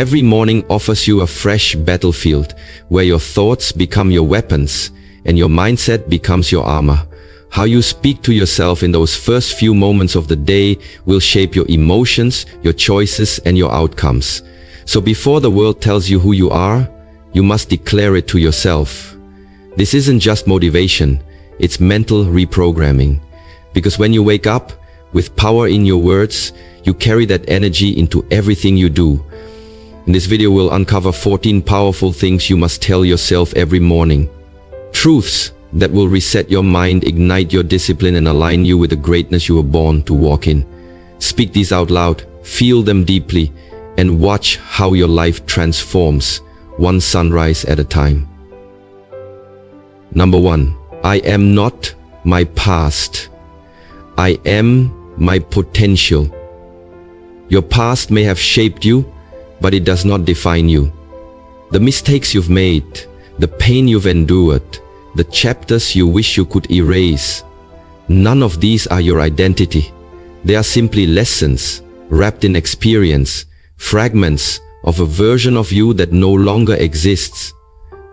Every morning offers you a fresh battlefield where your thoughts become your weapons and your mindset becomes your armor. How you speak to yourself in those first few moments of the day will shape your emotions, your choices, and your outcomes. So before the world tells you who you are, you must declare it to yourself. This isn't just motivation, it's mental reprogramming. Because when you wake up with power in your words, you carry that energy into everything you do. In this video, we'll uncover 14 powerful things you must tell yourself every morning. Truths that will reset your mind, ignite your discipline, and align you with the greatness you were born to walk in. Speak these out loud, feel them deeply, and watch how your life transforms, one sunrise at a time. Number 1. I am not my past. I am my potential. Your past may have shaped you, but it does not define you. The mistakes you've made, the pain you've endured, the chapters you wish you could erase, none of these are your identity. They are simply lessons wrapped in experience, fragments of a version of you that no longer exists.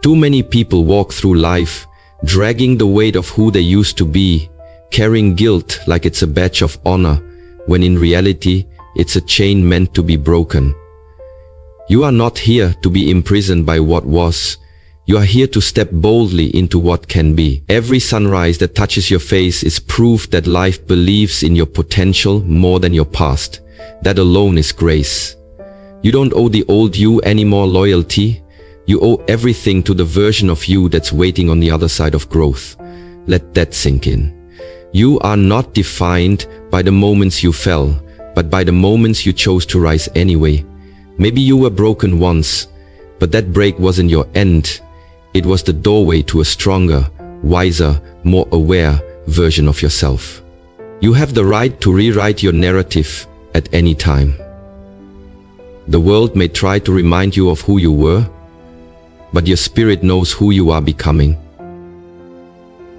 Too many people walk through life dragging the weight of who they used to be, carrying guilt like it's a badge of honor, when in reality it's a chain meant to be broken. You are not here to be imprisoned by what was. You are here to step boldly into what can be. Every sunrise that touches your face is proof that life believes in your potential more than your past. That alone is grace. You don't owe the old you any more loyalty. You owe everything to the version of you that's waiting on the other side of growth. Let that sink in. You are not defined by the moments you fell, but by the moments you chose to rise anyway. Maybe you were broken once, but that break wasn't your end. It was the doorway to a stronger, wiser, more aware version of yourself. You have the right to rewrite your narrative at any time. The world may try to remind you of who you were, but your spirit knows who you are becoming.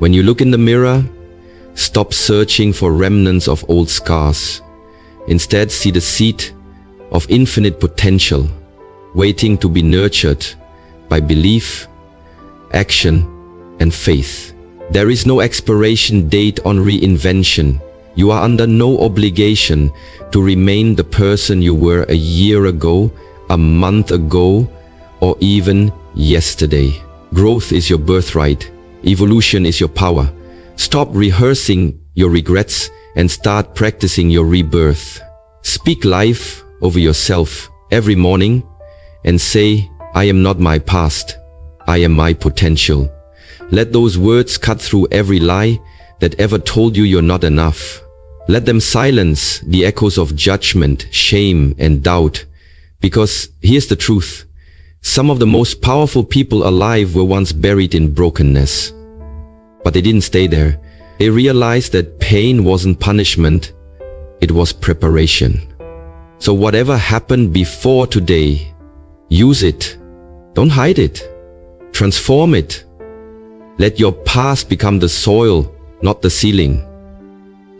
When you look in the mirror, stop searching for remnants of old scars. Instead, see the seed of infinite potential, waiting to be nurtured by belief, action, and faith. There is no expiration date on reinvention. You are under no obligation to remain the person you were a year ago, a month ago, or even yesterday. Growth is your birthright. Evolution is your power. Stop rehearsing your regrets and start practicing your rebirth. Speak life over yourself every morning and say, I am not my past. I am my potential. Let those words cut through every lie that ever told you you're not enough. Let them silence the echoes of judgment, shame, and doubt. Because here's the truth. Some of the most powerful people alive were once buried in brokenness. But they didn't stay there. They realized that pain wasn't punishment, it was preparation. So whatever happened before today, use it. Don't hide it. Transform it. Let your past become the soil, not the ceiling.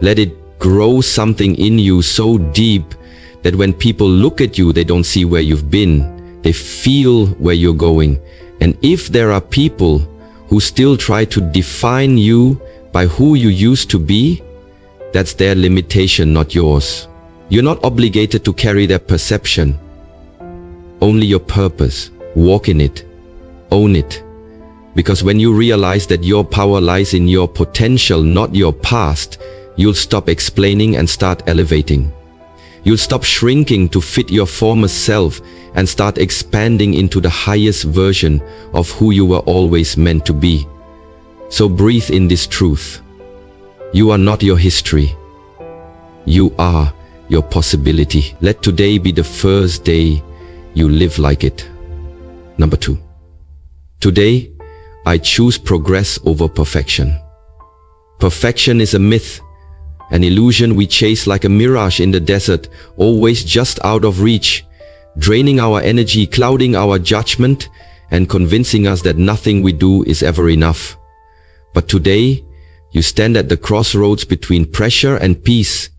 Let it grow something in you so deep that when people look at you, they don't see where you've been. They feel where you're going. And if there are people who still try to define you by who you used to be, that's their limitation, not yours. You're not obligated to carry their perception. Only your purpose. Walk in it. Own it. Because when you realize that your power lies in your potential, not your past, you'll stop explaining and start elevating. You'll stop shrinking to fit your former self and start expanding into the highest version of who you were always meant to be. So breathe in this truth. You are not your history. You are your possibility. Let today be the first day you live like it. Number 2. Today, I choose progress over perfection. Perfection is a myth, an illusion we chase like a mirage in the desert, always just out of reach, draining our energy, clouding our judgment, and convincing us that nothing we do is ever enough. But today, you stand at the crossroads between pressure and peace,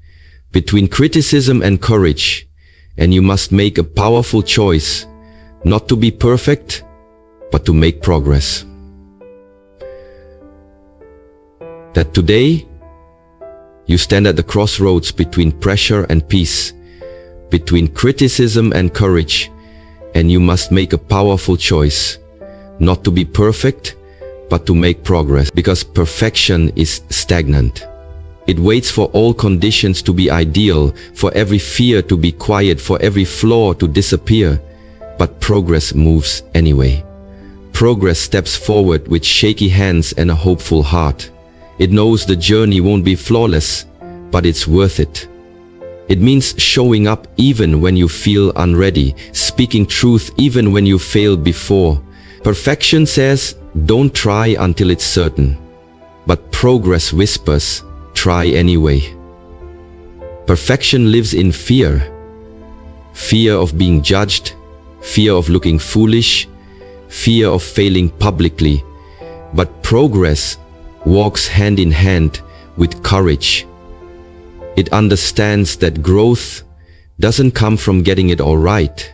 between criticism and courage, and you must make a powerful choice, not to be perfect, but to make progress. That today, you stand at the crossroads between pressure and peace, between criticism and courage, and you must make a powerful choice, not to be perfect, but to make progress, because perfection is stagnant. It waits for all conditions to be ideal, for every fear to be quiet, for every flaw to disappear, but progress moves anyway. Progress steps forward with shaky hands and a hopeful heart. It knows the journey won't be flawless, but it's worth it. It means showing up even when you feel unready, speaking truth even when you failed before. Perfection says, don't try until it's certain. But progress whispers, try anyway. Perfection lives in fear. Fear of being judged, fear of looking foolish, fear of failing publicly. But progress walks hand in hand with courage. It understands that growth doesn't come from getting it all right.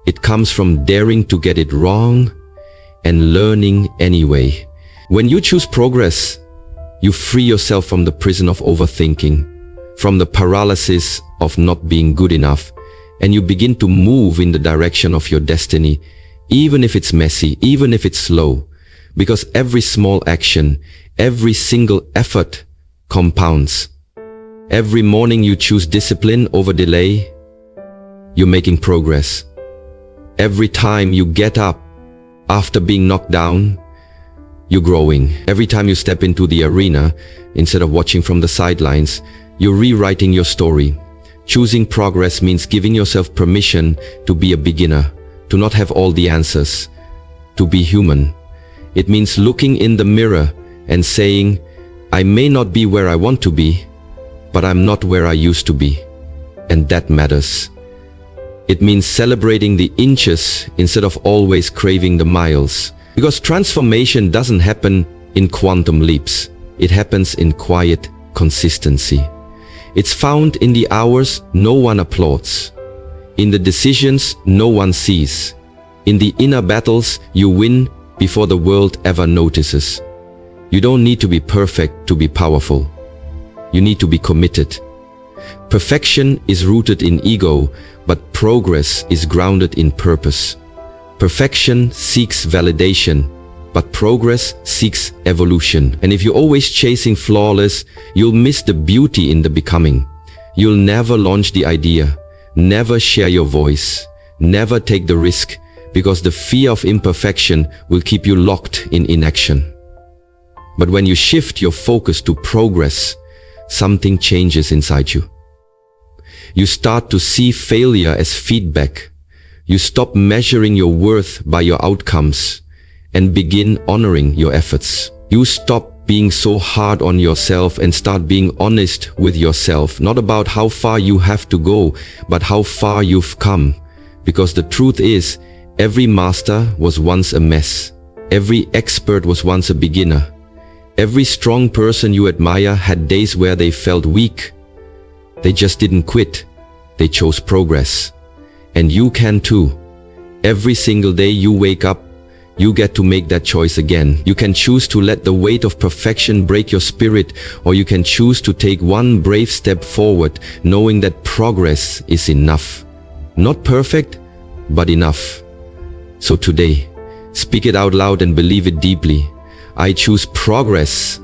It comes from daring to get it wrong and learning anyway. When you choose progress, you free yourself from the prison of overthinking, from the paralysis of not being good enough, and you begin to move in the direction of your destiny, even if it's messy, even if it's slow, because every small action, every single effort compounds. Every morning you choose discipline over delay, you're making progress. Every time you get up after being knocked down, you're growing. Every time you step into the arena, instead of watching from the sidelines, you're rewriting your story. Choosing progress means giving yourself permission to be a beginner, to not have all the answers, to be human. It means looking in the mirror and saying, I may not be where I want to be, but I'm not where I used to be, and that matters. It means celebrating the inches instead of always craving the miles. Because transformation doesn't happen in quantum leaps. It happens in quiet consistency. It's found in the hours no one applauds, in the decisions no one sees, in the inner battles you win before the world ever notices. You don't need to be perfect to be powerful. You need to be committed. Perfection is rooted in ego, but progress is grounded in purpose. Perfection seeks validation, but progress seeks evolution. And if you're always chasing flawless, you'll miss the beauty in the becoming. You'll never launch the idea, never share your voice, never take the risk, because the fear of imperfection will keep you locked in inaction. But when you shift your focus to progress, something changes inside you. You start to see failure as feedback. You stop measuring your worth by your outcomes and begin honoring your efforts. You stop being so hard on yourself and start being honest with yourself, not about how far you have to go, but how far you've come. Because the truth is, every master was once a mess. Every expert was once a beginner. Every strong person you admire had days where they felt weak. They just didn't quit. They chose progress. And you can too. Every single day you wake up, you get to make that choice again. You can choose to let the weight of perfection break your spirit, or you can choose to take one brave step forward, knowing that progress is enough. Not perfect, but enough. So today, speak it out loud and believe it deeply. I choose progress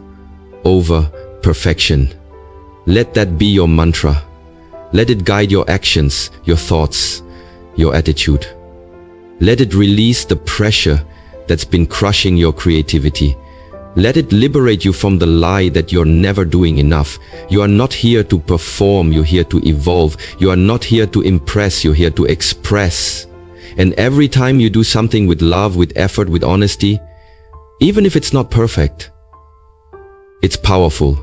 over perfection. Let that be your mantra. Let it guide your actions, your thoughts, your attitude. Let it release the pressure that's been crushing your creativity. Let it liberate you from the lie that you're never doing enough. You are not here to perform, you're here to evolve. You are not here to impress, you're here to express. And every time you do something with love, with effort, with honesty, even if it's not perfect, it's powerful.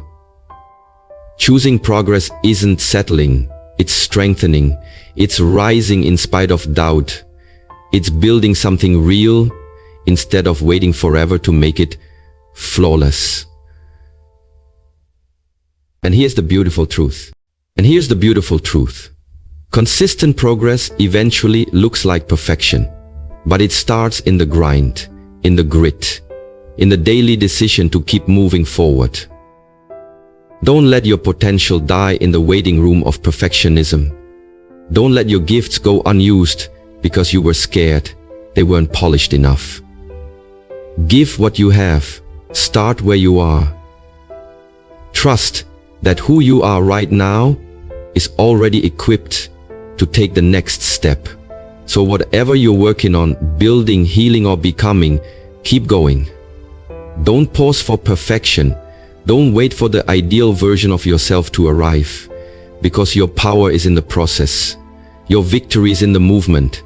Choosing progress isn't settling, it's strengthening. It's rising in spite of doubt. It's building something real instead of waiting forever to make it flawless. And here's the beautiful truth. Consistent progress eventually looks like perfection, but it starts in the grind, in the grit, in the daily decision to keep moving forward. Don't let your potential die in the waiting room of perfectionism. Don't let your gifts go unused because you were scared they weren't polished enough. Give what you have. Start where you are. Trust that who you are right now is already equipped to take the next step. So whatever you're working on, building, healing, or becoming, keep going. Don't pause for perfection. Don't wait for the ideal version of yourself to arrive, because your power is in the process. Your victory is in the movement,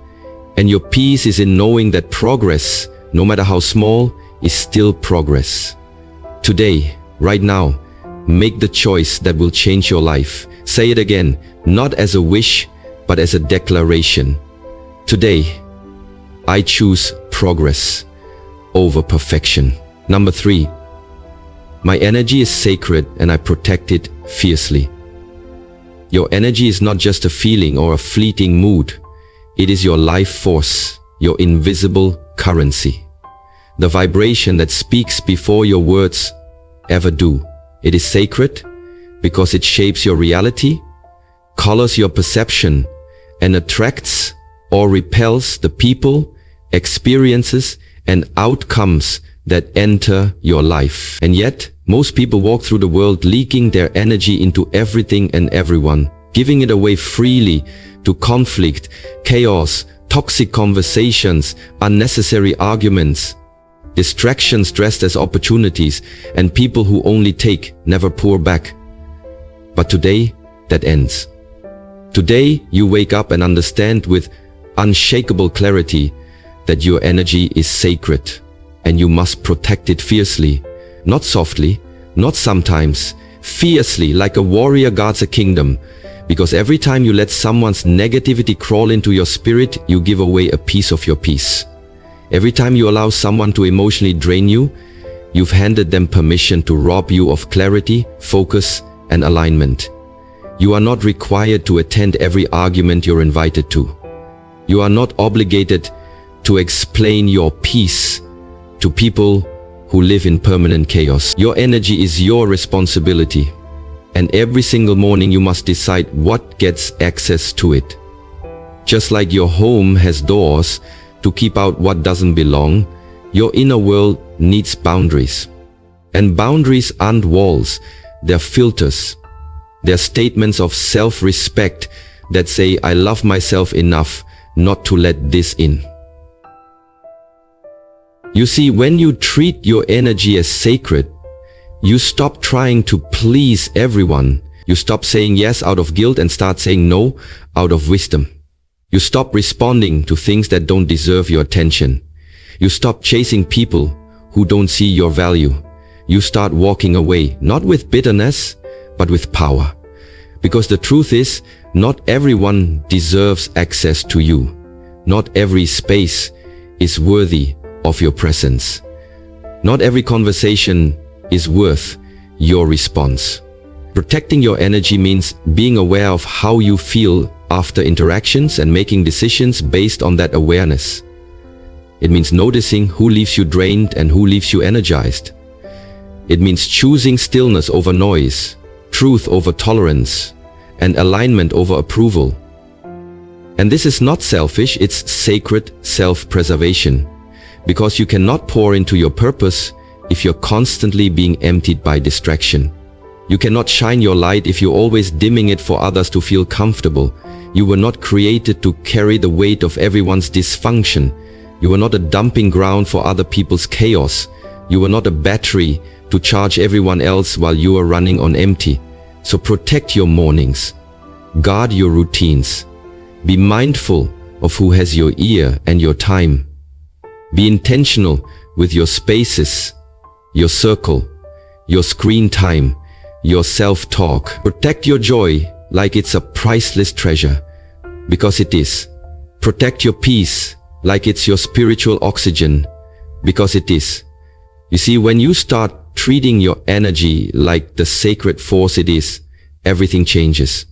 and your peace is in knowing that progress, no matter how small, is still progress. Today, right now, make the choice that will change your life. Say it again, not as a wish, but as a declaration. Today, I choose progress over perfection. Number 3, my energy is sacred and I protect it fiercely. Your energy is not just a feeling or a fleeting mood. It is your life force, your invisible currency. The vibration that speaks before your words ever do. It is sacred because it shapes your reality, colors your perception, and attracts or repels the people, experiences, and outcomes that enter your life. And yet, most people walk through the world leaking their energy into everything and everyone, giving it away freely to conflict, chaos, toxic conversations, unnecessary arguments, distractions dressed as opportunities, and people who only take, never pour back. But today, that ends. Today, you wake up and understand with unshakable clarity that your energy is sacred and you must protect it fiercely, not softly, not sometimes, fiercely like a warrior guards a kingdom. Because every time you let someone's negativity crawl into your spirit, you give away a piece of your peace. Every time you allow someone to emotionally drain you, you've handed them permission to rob you of clarity, focus, and alignment. You are not required to attend every argument you're invited to. You are not obligated to explain your peace to people who live in permanent chaos. Your energy is your responsibility, and every single morning you must decide what gets access to it. Just like your home has doors to keep out what doesn't belong, your inner world needs boundaries. And boundaries aren't walls, they're filters. They're statements of self-respect that say, I love myself enough not to let this in. You see, when you treat your energy as sacred, you stop trying to please everyone. You stop saying yes out of guilt and start saying no out of wisdom. You stop responding to things that don't deserve your attention. You stop chasing people who don't see your value. You start walking away, not with bitterness, but with power. Because the truth is, not everyone deserves access to you. Not every space is worthy of your presence. Not every conversation is worth your response. Protecting your energy means being aware of how you feel after interactions and making decisions based on that awareness. It means noticing who leaves you drained and who leaves you energized. It means choosing stillness over noise, truth over tolerance, and alignment over approval. And this is not selfish, it's sacred self-preservation. Because you cannot pour into your purpose if you're constantly being emptied by distraction. You cannot shine your light if you're always dimming it for others to feel comfortable. You were not created to carry the weight of everyone's dysfunction. You were not a dumping ground for other people's chaos. You were not a battery to charge everyone else while you are running on empty. So protect your mornings. Guard your routines. Be mindful of who has your ear and your time. Be intentional with your spaces, your circle, your screen time, your self-talk. Protect your joy like it's a priceless treasure, because it is. Protect your peace like it's your spiritual oxygen, because it is. You see, when you start treating your energy like the sacred force it is, everything changes.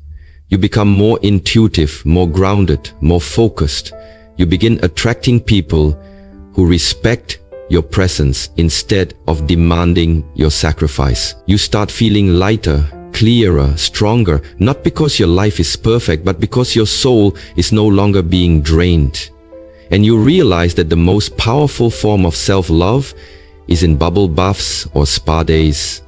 You become more intuitive, more grounded, more focused. You begin attracting people who respect your presence instead of demanding your sacrifice. You start feeling lighter, clearer, stronger, not because your life is perfect, but because your soul is no longer being drained. And you realize that the most powerful form of self-love is in bubble baths or spa days.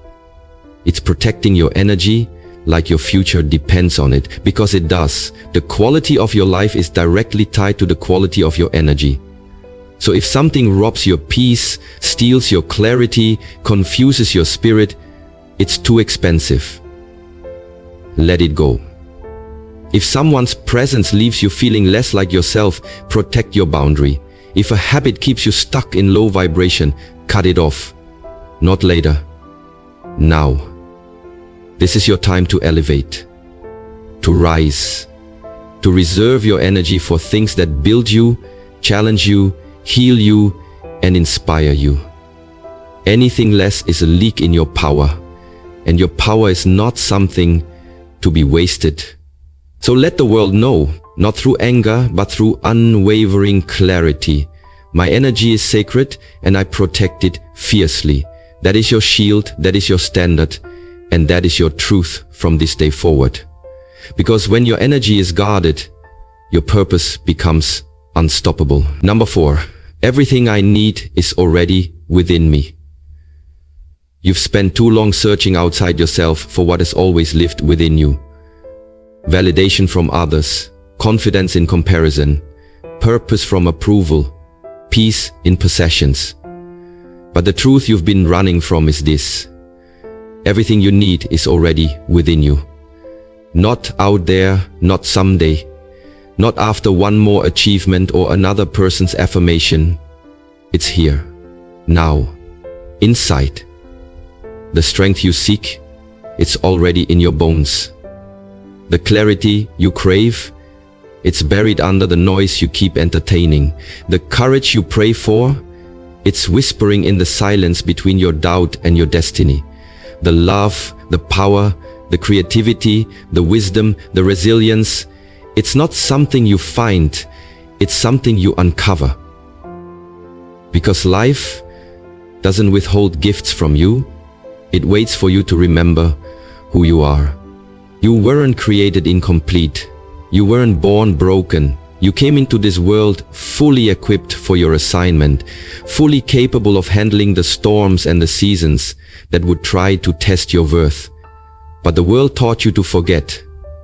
It's protecting your energy like your future depends on it, because it does. The quality of your life is directly tied to the quality of your energy. So if something robs your peace, steals your clarity, confuses your spirit, it's too expensive. Let it go. If someone's presence leaves you feeling less like yourself, protect your boundary. If a habit keeps you stuck in low vibration, cut it off. Not later. Now. This is your time to elevate, to rise, to reserve your energy for things that build you, challenge you, heal you, and inspire you. Anything less is a leak in your power, and your power is not something to be wasted. So let the world know, not through anger, but through unwavering clarity. My energy is sacred, and I protect it fiercely. That is your shield, that is your standard, and that is your truth from this day forward. Because when your energy is guarded, your purpose becomes unstoppable. Number 4, everything I need is already within me. You've spent too long searching outside yourself for what has always lived within you. Validation from others, confidence in comparison, purpose from approval, peace in possessions. But the truth you've been running from is this: everything you need is already within you. Not out there, not someday, not after one more achievement or another person's affirmation. It's here, now, inside. The strength you seek, it's already in your bones. The clarity you crave, it's buried under the noise you keep entertaining. The courage you pray for, it's whispering in the silence between your doubt and your destiny. The love, the power, the creativity, the wisdom, the resilience, it's not something you find, it's something you uncover. Because life doesn't withhold gifts from you, it waits for you to remember who you are. You weren't created incomplete. You weren't born broken. You came into this world fully equipped for your assignment, fully capable of handling the storms and the seasons that would try to test your worth. But the world taught you to forget.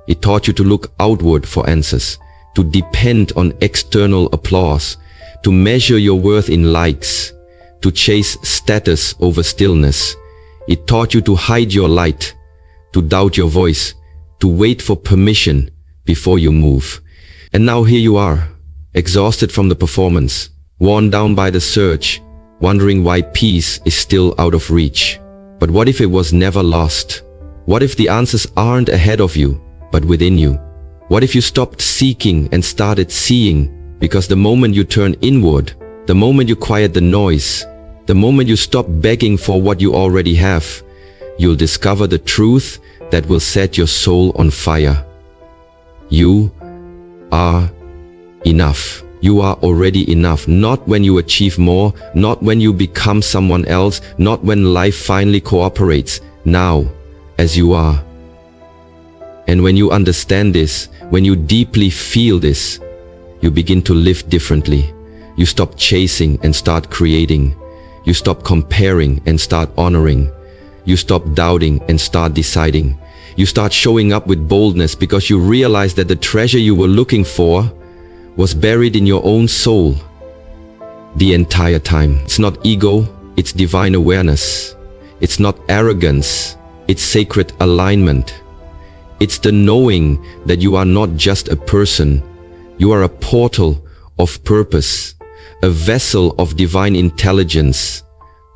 It taught you to look outward for answers, to depend on external applause, to measure your worth in likes, to chase status over stillness. It taught you to hide your light, to doubt your voice, to wait for permission before you move. And now here you are, exhausted from the performance, worn down by the search, wondering why peace is still out of reach. But what if it was never lost? What if the answers aren't ahead of you, but within you? What if you stopped seeking and started seeing? Because the moment you turn inward, the moment you quiet the noise, the moment you stop begging for what you already have, you'll discover the truth that will set your soul on fire. You are enough. You are already enough. Not when you achieve more, not when you become someone else, not when life finally cooperates. Now, as you are. And when you understand this, when you deeply feel this, you begin to live differently. You stop chasing and start creating. You stop comparing and start honoring. You stop doubting and start deciding. You start showing up with boldness because you realize that the treasure you were looking for was buried in your own soul the entire time. It's not ego, it's divine awareness. It's not arrogance, it's sacred alignment. It's the knowing that you are not just a person. You are a portal of purpose, a vessel of divine intelligence,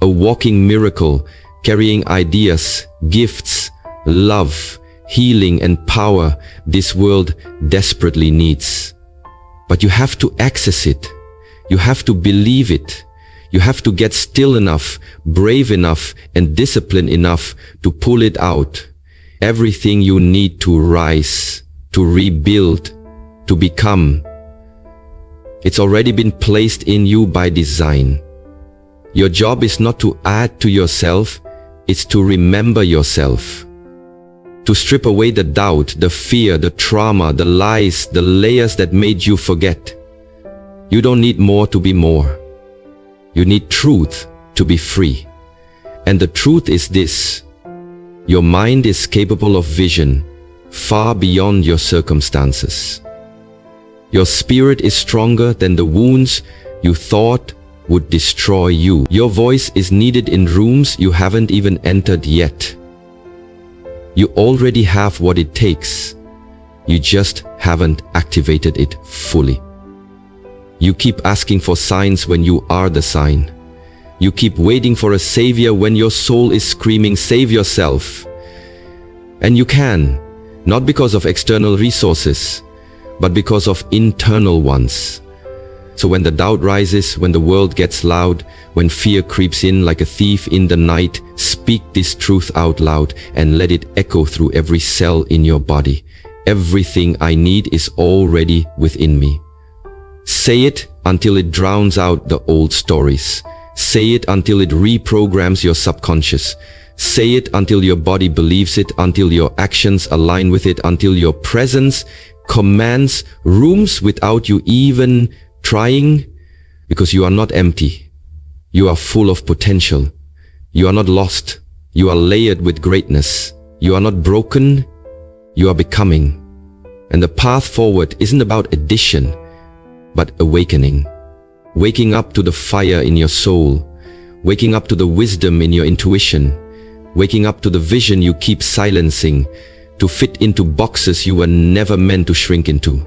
a walking miracle carrying ideas, gifts, love, healing and power this world desperately needs. But you have to access it. You have to believe it. You have to get still enough, brave enough and disciplined enough to pull it out. Everything you need to rise, to rebuild, to become. It's already been placed in you by design. Your job is not to add to yourself, it's to remember yourself. To strip away the doubt, the fear, the trauma, the lies, the layers that made you forget. You don't need more to be more. You need truth to be free. And the truth is this: your mind is capable of vision far beyond your circumstances. Your spirit is stronger than the wounds you thought would destroy you. Your voice is needed in rooms you haven't even entered yet. You already have what it takes. You just haven't activated it fully. You keep asking for signs when you are the sign. You keep waiting for a savior when your soul is screaming, "Save yourself." And you can, not because of external resources, but because of internal ones. So when the doubt rises, when the world gets loud, when fear creeps in like a thief in the night, speak this truth out loud and let it echo through every cell in your body. Everything I need is already within me. Say it until it drowns out the old stories. Say it until it reprograms your subconscious. Say it until your body believes it, until your actions align with it, until your presence commands rooms without you even trying, because you are not empty. You are full of potential. You are not lost. You are layered with greatness. You are not broken. You are becoming. And the path forward isn't about addition, but awakening. Waking up to the fire in your soul. Waking up to the wisdom in your intuition. Waking up to the vision you keep silencing, to fit into boxes you were never meant to shrink into.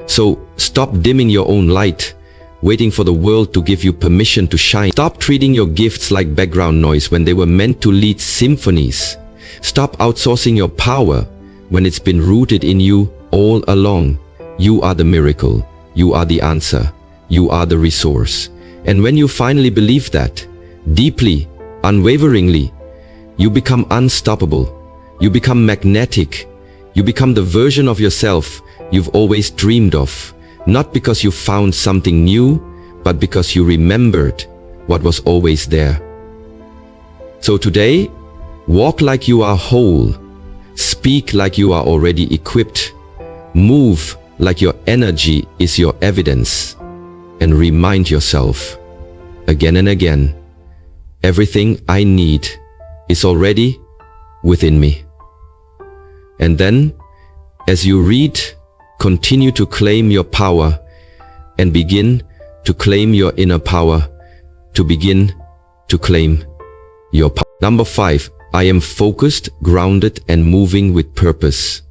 So stop dimming your own light, waiting for the world to give you permission to shine. Stop treating your gifts like background noise when they were meant to lead symphonies. Stop outsourcing your power when it's been rooted in you all along. You are the miracle. You are the answer. You are the resource. And when you finally believe that, deeply, unwaveringly, you become unstoppable. You become magnetic. You become the version of yourself you've always dreamed of, not because you found something new, but because you remembered what was always there. So today, walk like you are whole, speak like you are already equipped, move like your energy is your evidence, and remind yourself, again and again, everything I need is already within me. And then, as you read, continue to claim your power and begin to claim your inner power, to begin to claim your power. Number 5, I am focused, grounded, and moving with purpose.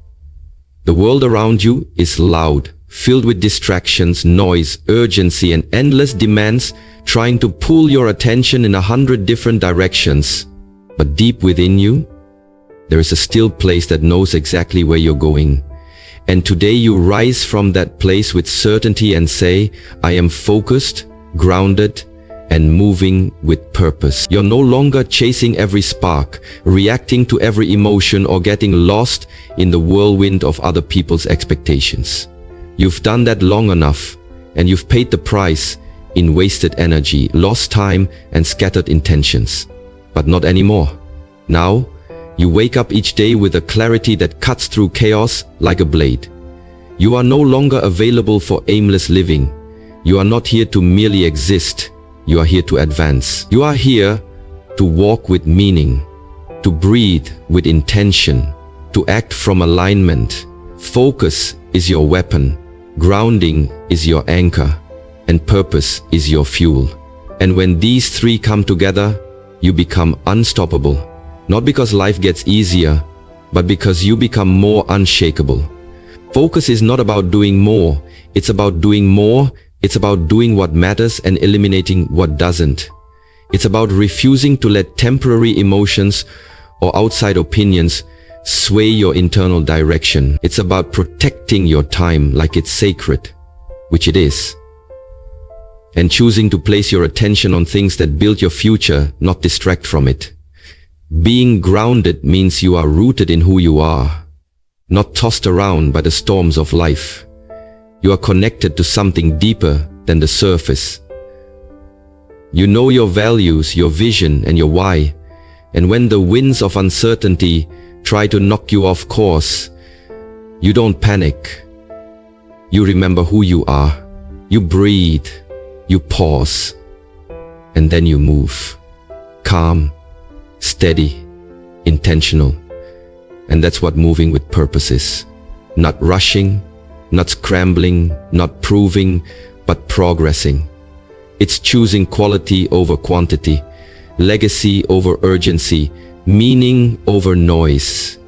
The world around you is loud, filled with distractions, noise, urgency, and endless demands trying to pull your attention in 100 different directions. But deep within you, there is a still place that knows exactly where you're going. And today you rise from that place with certainty and say, I am focused, grounded, and moving with purpose. You're no longer chasing every spark, reacting to every emotion, or getting lost in the whirlwind of other people's expectations. You've done that long enough, and you've paid the price in wasted energy, lost time, and scattered intentions. But not anymore. Now, you wake up each day with a clarity that cuts through chaos like a blade. You are no longer available for aimless living. You are not here to merely exist. You are here to advance. You are here to walk with meaning, to breathe with intention, to act from alignment. Focus is your weapon, grounding is your anchor, and purpose is your fuel. And when these three come together, you become unstoppable. Not because life gets easier, but because you become more unshakable. Focus is not about doing more. It's about doing more. It's about doing what matters and eliminating what doesn't. It's about refusing to let temporary emotions or outside opinions sway your internal direction. It's about protecting your time like it's sacred, which it is. And choosing to place your attention on things that build your future, not distract from it. Being grounded means you are rooted in who you are. not tossed around by the storms of life. You are connected to something deeper than the surface. You know your values, your vision, and your why. And when the winds of uncertainty try to knock you off course, you don't panic. You remember who you are. You breathe. You pause. And then you move. Calm, steady, intentional. And that's what moving with purpose is. Not rushing, not scrambling, not proving, but progressing. It's choosing quality over quantity, legacy over urgency, meaning over noise.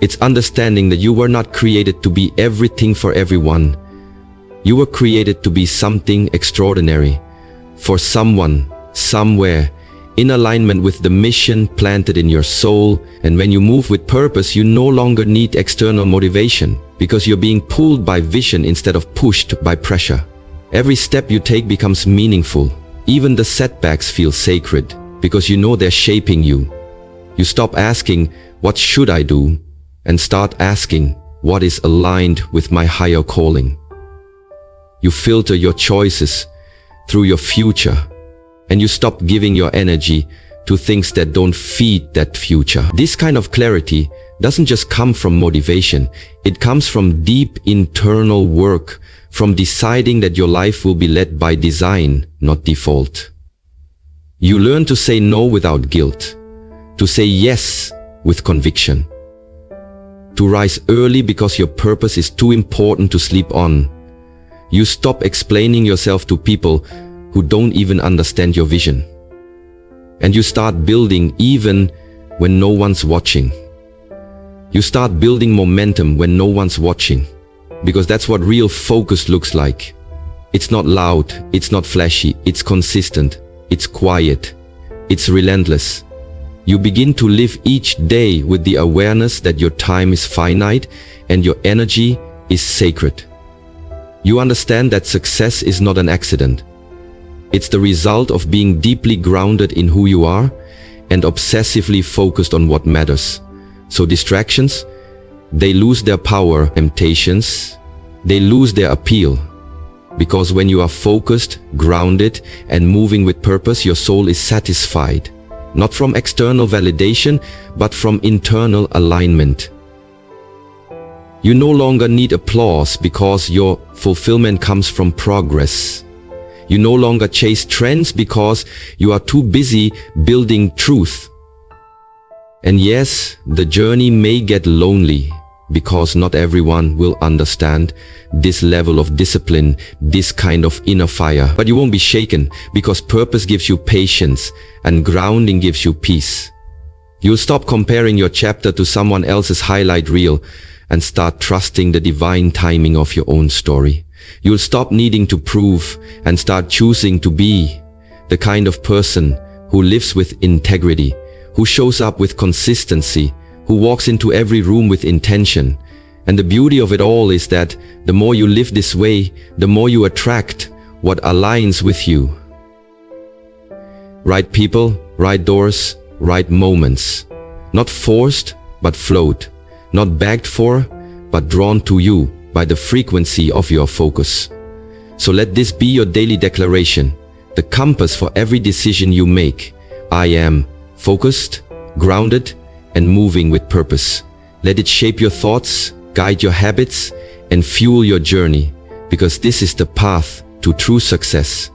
It's understanding that you were not created to be everything for everyone. You were created to be something extraordinary, for someone, somewhere, in alignment with the mission planted in your soul. And when you move with purpose, you no longer need external motivation, because you're being pulled by vision instead of pushed by pressure. Every step you take becomes meaningful. Even the setbacks feel sacred, because you know they're shaping you. You stop asking, what should I do? And start asking, what is aligned with my higher calling? You filter your choices through your future, and you stop giving your energy to things that don't feed that future. This kind of clarity doesn't just come from motivation. It comes from deep internal work, from deciding that your life will be led by design, not default. You learn to say no without guilt, to say yes with conviction, to rise early because your purpose is too important to sleep on. You stop explaining yourself to people who don't even understand your vision. And you start building even when no one's watching. You start building momentum when no one's watching, because that's what real focus looks like. It's not loud, it's not flashy, it's consistent, it's quiet, it's relentless. You begin to live each day with the awareness that your time is finite and your energy is sacred. You understand that success is not an accident. It's the result of being deeply grounded in who you are and obsessively focused on what matters. So distractions, they lose their power. Temptations, they lose their appeal. Because when you are focused, grounded, and moving with purpose, your soul is satisfied. Not from external validation, but from internal alignment. You no longer need applause because your fulfillment comes from progress. You no longer chase trends because you are too busy building truth. And yes, the journey may get lonely, because not everyone will understand this level of discipline, this kind of inner fire. But you won't be shaken, because purpose gives you patience and grounding gives you peace. You'll stop comparing your chapter to someone else's highlight reel and start trusting the divine timing of your own story. You'll stop needing to prove and start choosing to be the kind of person who lives with integrity, who shows up with consistency, who walks into every room with intention. And the beauty of it all is that the more you live this way, the more you attract what aligns with you. Right people, right doors, right moments. Not forced, but flowed. Not begged for, but drawn to you by the frequency of your focus. So let this be your daily declaration, the compass for every decision you make. I am focused, grounded, and moving with purpose. Let it shape your thoughts, guide your habits, and fuel your journey, because this is the path to true success.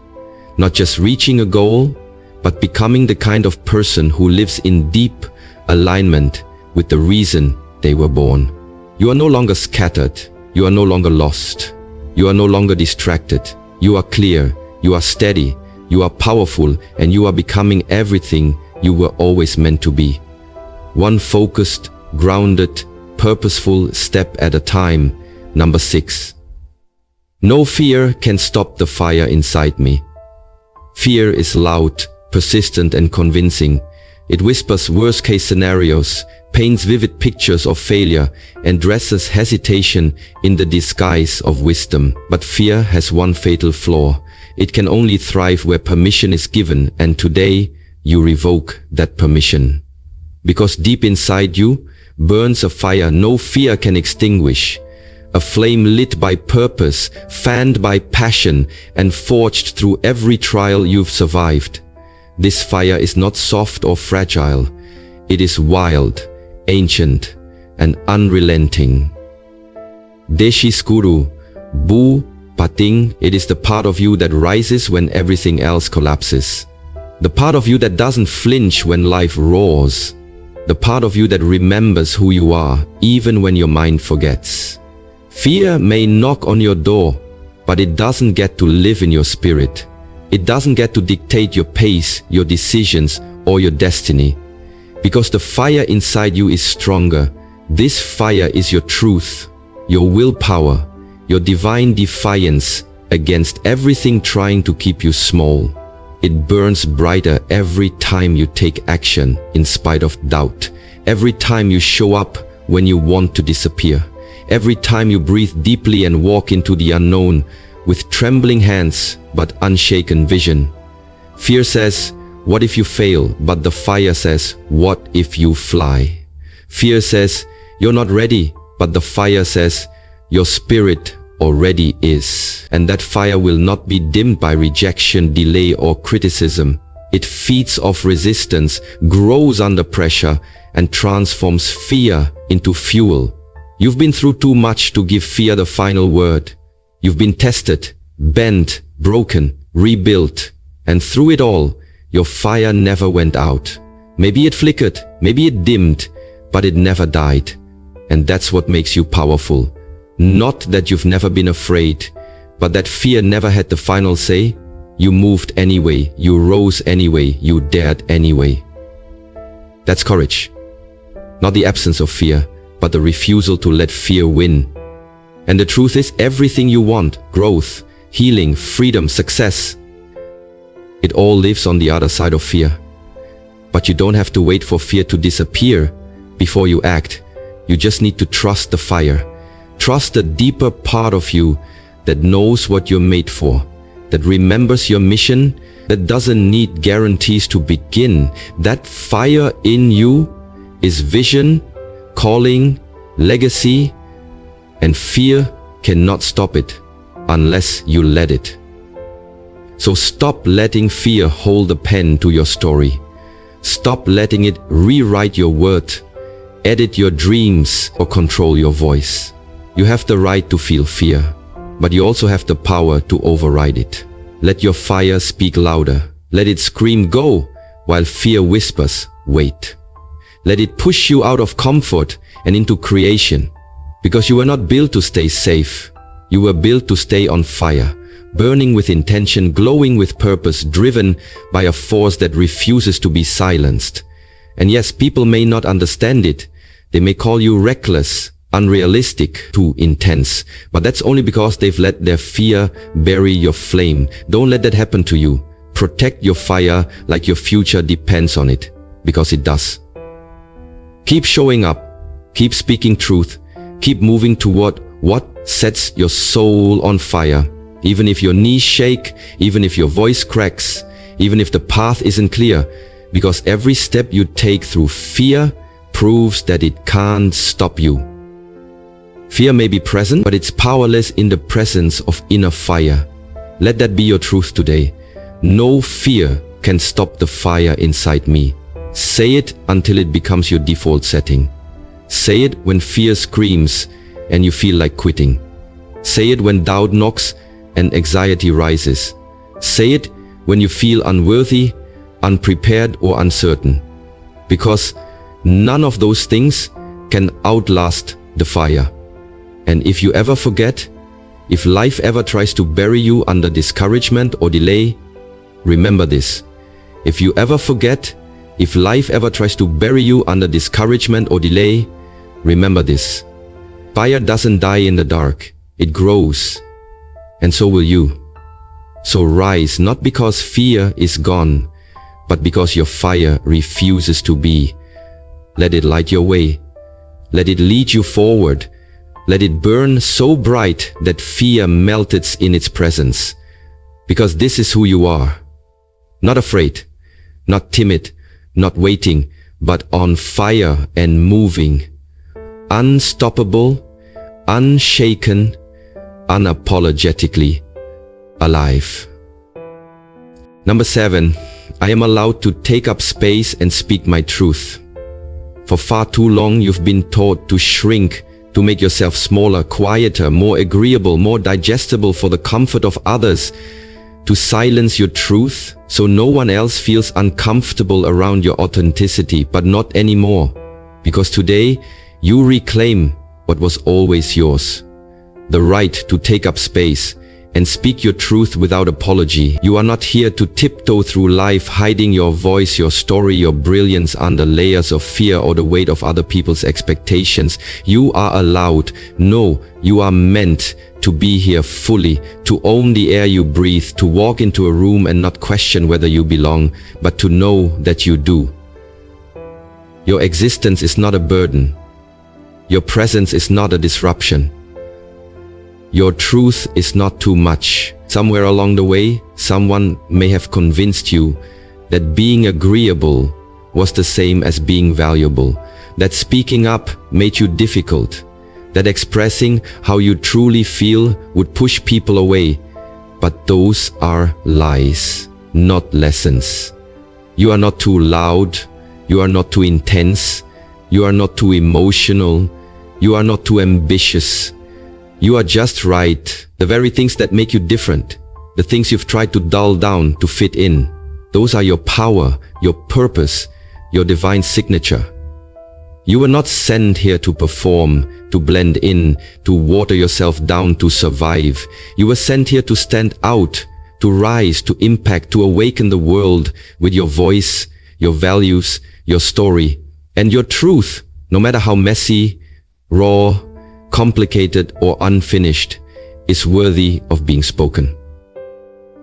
Not just reaching a goal, but becoming the kind of person who lives in deep alignment with the reason they were born. You are no longer scattered. You are no longer lost. You are no longer distracted. You are clear. You are steady. You are powerful, and you are becoming everything you were always meant to be. One focused, grounded, purposeful step at a time. Number 6. No fear can stop the fire inside me. Fear is loud, persistent, and convincing. It whispers worst-case scenarios, paints vivid pictures of failure, and dresses hesitation in the disguise of wisdom. But fear has one fatal flaw. It can only thrive where permission is given, and today you revoke that permission. Because deep inside you, burns a fire no fear can extinguish. A flame lit by purpose, fanned by passion, and forged through every trial you've survived. This fire is not soft or fragile. It is wild, ancient, and unrelenting. Deshi Skuru, Bu Pating, it is the part of you that rises when everything else collapses. The part of you that doesn't flinch when life roars. The part of you that remembers who you are, even when your mind forgets. Fear may knock on your door, but it doesn't get to live in your spirit. It doesn't get to dictate your pace, your decisions, or your destiny. Because the fire inside you is stronger. This fire is your truth, your willpower, your divine defiance against everything trying to keep you small. It burns brighter every time you take action in spite of doubt. Every time you show up when you want to disappear. Every time you breathe deeply and walk into the unknown with trembling hands but unshaken vision. Fear says, what if you fail? But the fire says, what if you fly? Fear says, you're not ready. But the fire says, your spirit already is. And that fire will not be dimmed by rejection, delay, or criticism. It feeds off resistance, grows under pressure, and transforms fear into fuel. You've been through too much to give fear the final word. You've been tested, bent, broken, rebuilt. And through it all, your fire never went out. Maybe it flickered, maybe it dimmed, but it never died. And that's what makes you powerful. Not that you've never been afraid, but that fear never had the final say. You moved anyway, you rose anyway, you dared anyway. That's courage. Not the absence of fear, but the refusal to let fear win. And the truth is, everything you want, growth, healing, freedom, success, it all lives on the other side of fear. But you don't have to wait for fear to disappear before you act. You just need to trust the fire. Trust the deeper part of you that knows what you're made for, that remembers your mission, that doesn't need guarantees to begin. That fire in you is vision, calling, legacy, and fear cannot stop it unless you let it. So stop letting fear hold the pen to your story. Stop letting it rewrite your worth, edit your dreams, or control your voice. You have the right to feel fear, but you also have the power to override it. Let your fire speak louder. Let it scream go, while fear whispers wait. Let it push you out of comfort and into creation. Because you were not built to stay safe. You were built to stay on fire, burning with intention, glowing with purpose, driven by a force that refuses to be silenced. And yes, people may not understand it. They may call you reckless, unrealistic, too intense. But that's only because they've let their fear bury your flame. Don't let that happen to you. Protect your fire like your future depends on it, because it does. Keep showing up. Keep speaking truth. Keep moving toward what sets your soul on fire. Even if your knees shake, even if your voice cracks, even if the path isn't clear, because every step you take through fear proves that it can't stop you. Fear may be present, but it's powerless in the presence of inner fire. Let that be your truth today. No fear can stop the fire inside me. Say it until it becomes your default setting. Say it when fear screams and you feel like quitting. Say it when doubt knocks and anxiety rises. Say it when you feel unworthy, unprepared, or uncertain. Because none of those things can outlast the fire. And if you ever forget, if life ever tries to bury you under discouragement or delay, remember this. If you ever forget, if life ever tries to bury you under discouragement or delay, remember this. Fire doesn't die in the dark. It grows. And so will you. So rise, not because fear is gone, but because your fire refuses to be. Let it light your way. Let it lead you forward. Let it burn so bright that fear melts in its presence. Because this is who you are. Not afraid, not timid, not waiting, but on fire and moving. unstoppable, unshaken, unapologetically alive. Number 7, I am allowed to take up space and speak my truth. For far too long you've been taught to shrink, to make yourself smaller, quieter, more agreeable, more digestible for the comfort of others, to silence your truth so no one else feels uncomfortable around your authenticity, but not anymore. Because today you reclaim what was always yours. The right to take up space and speak your truth without apology. You are not here to tiptoe through life hiding your voice, your story, your brilliance under layers of fear or the weight of other people's expectations. You are allowed, no, you are meant to be here fully, to own the air you breathe, to walk into a room and not question whether you belong, but to know that you do. Your existence is not a burden. Your presence is not a disruption. Your truth is not too much. Somewhere along the way, someone may have convinced you that being agreeable was the same as being valuable, that speaking up made you difficult, that expressing how you truly feel would push people away. But those are lies, not lessons. You are not too loud, you are not too intense, you are not too emotional, you are not too ambitious. You are just right. The very things that make you different, the things you've tried to dull down to fit in, those are your power, your purpose, your divine signature. You were not sent here to perform, to blend in, to water yourself down to survive. You were sent here to stand out, to rise, to impact, to awaken the world with your voice, your values, your story, and your truth, no matter how messy, raw, complicated or unfinished, is worthy of being spoken.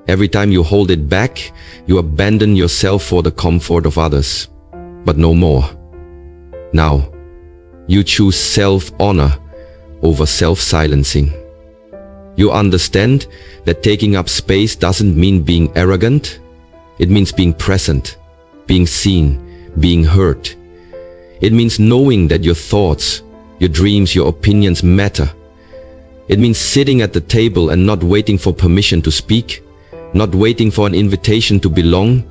Every time you hold it back, you abandon yourself for the comfort of others, but no more. Now, you choose self-honor over self-silencing. You understand that taking up space doesn't mean being arrogant. It means being present, being seen, being heard. It means knowing that your thoughts, your dreams, your opinions matter. It means sitting at the table and not waiting for permission to speak, not waiting for an invitation to belong,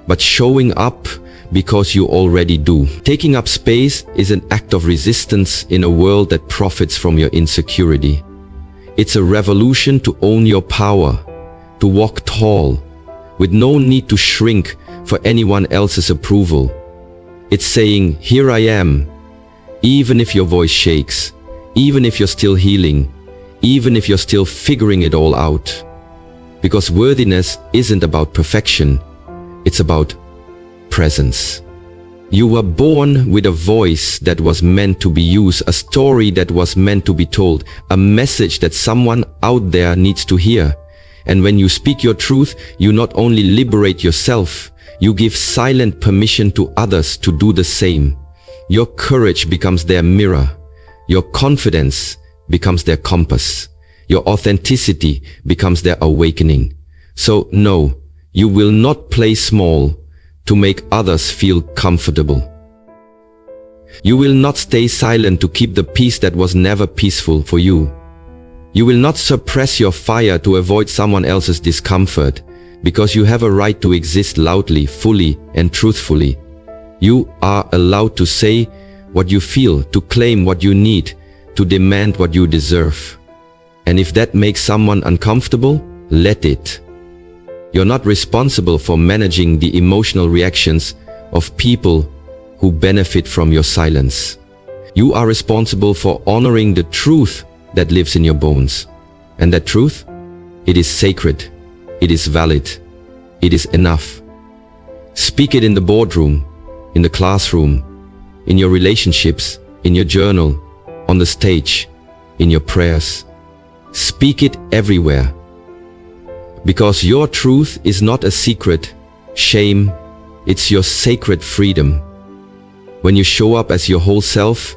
but showing up because you already do. Taking up space is an act of resistance in a world that profits from your insecurity. It's a revolution to own your power, to walk tall, with no need to shrink for anyone else's approval. It's saying, here I am, even if your voice shakes, even if you're still healing, even if you're still figuring it all out. Because worthiness isn't about perfection, it's about presence. You were born with a voice that was meant to be used, a story that was meant to be told, a message that someone out there needs to hear. And when you speak your truth, you not only liberate yourself, you give silent permission to others to do the same. Your courage becomes their mirror. Your confidence becomes their compass. Your authenticity becomes their awakening. So no, you will not play small to make others feel comfortable. You will not stay silent to keep the peace that was never peaceful for you. You will not suppress your fire to avoid someone else's discomfort, because you have a right to exist loudly, fully, and truthfully. You are allowed to say what you feel, to claim what you need, to demand what you deserve. And if that makes someone uncomfortable, let it. You're not responsible for managing the emotional reactions of people who benefit from your silence. You are responsible for honoring the truth that lives in your bones. And that truth, it is sacred, it is valid, it is enough. Speak it in the boardroom, in the classroom, in your relationships, in your journal, on the stage, in your prayers. Speak it everywhere. Because your truth is not a secret, shame, it's your sacred freedom. When you show up as your whole self,